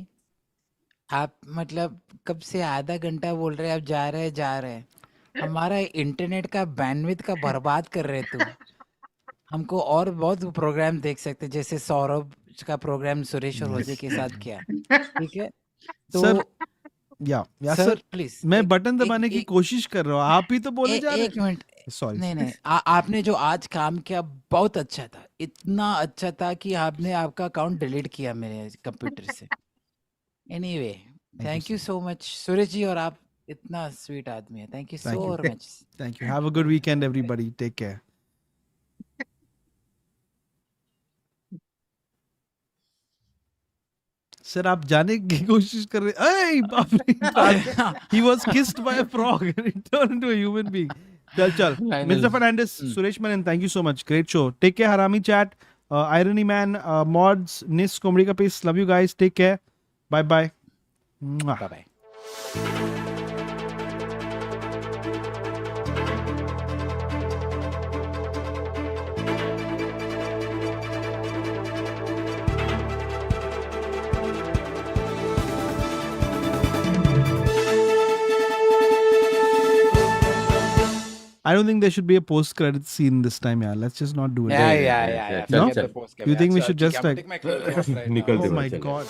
आप मतलब कब से आधा घंटा बोल रहे हैं, आप जा रहे हैं. हमारा इंटरनेट का बैंडविड्थ का बर्बाद कर रहे तुम. हमको और बहुत प्रोग्राम देख सकते, जैसे सौरभ का प्रोग्राम सुरेश और होजे के साथ किया. ठीक है तो सर, या सर, प्लीज मैं बटन दबाने की कोशिश कर रहा हूँ, आप ही तो बोले जा रहे एक मिनट. हैं. सॉरी. नहीं आपने जो आज काम किया बहुत अच्छा था. इतना अच्छा था कि आपने आपका अकाउंट डिलीट किया मेरे कंप्यूटर से. Anyway, thank you so much Suresh ji, और आप इतना स्वीट आदमी है. Thank you so much. Thank you. Have a good weekend, everybody. Take care. Sir, आप जाने की कोशिश कर रहे हैं. बाप रे. He was kissed by a frog and he turned into a human being. चल. Mr. Fernandez, Suresh Menon, thank you so much. Great show. Take care, Harami Chat, Irony Man, Mods, Nis, Comedy Ka Piece. Love you guys. Take care. Bye-bye. Bye bye. I don't think there should be a post-credit scene this time, yeah. Let's just not do it. Yeah. No? Forget the post-game. You think we Achha, should ठीक है, just I'm like- taking my clothes off right now. निकलते Oh my हुए चले. God.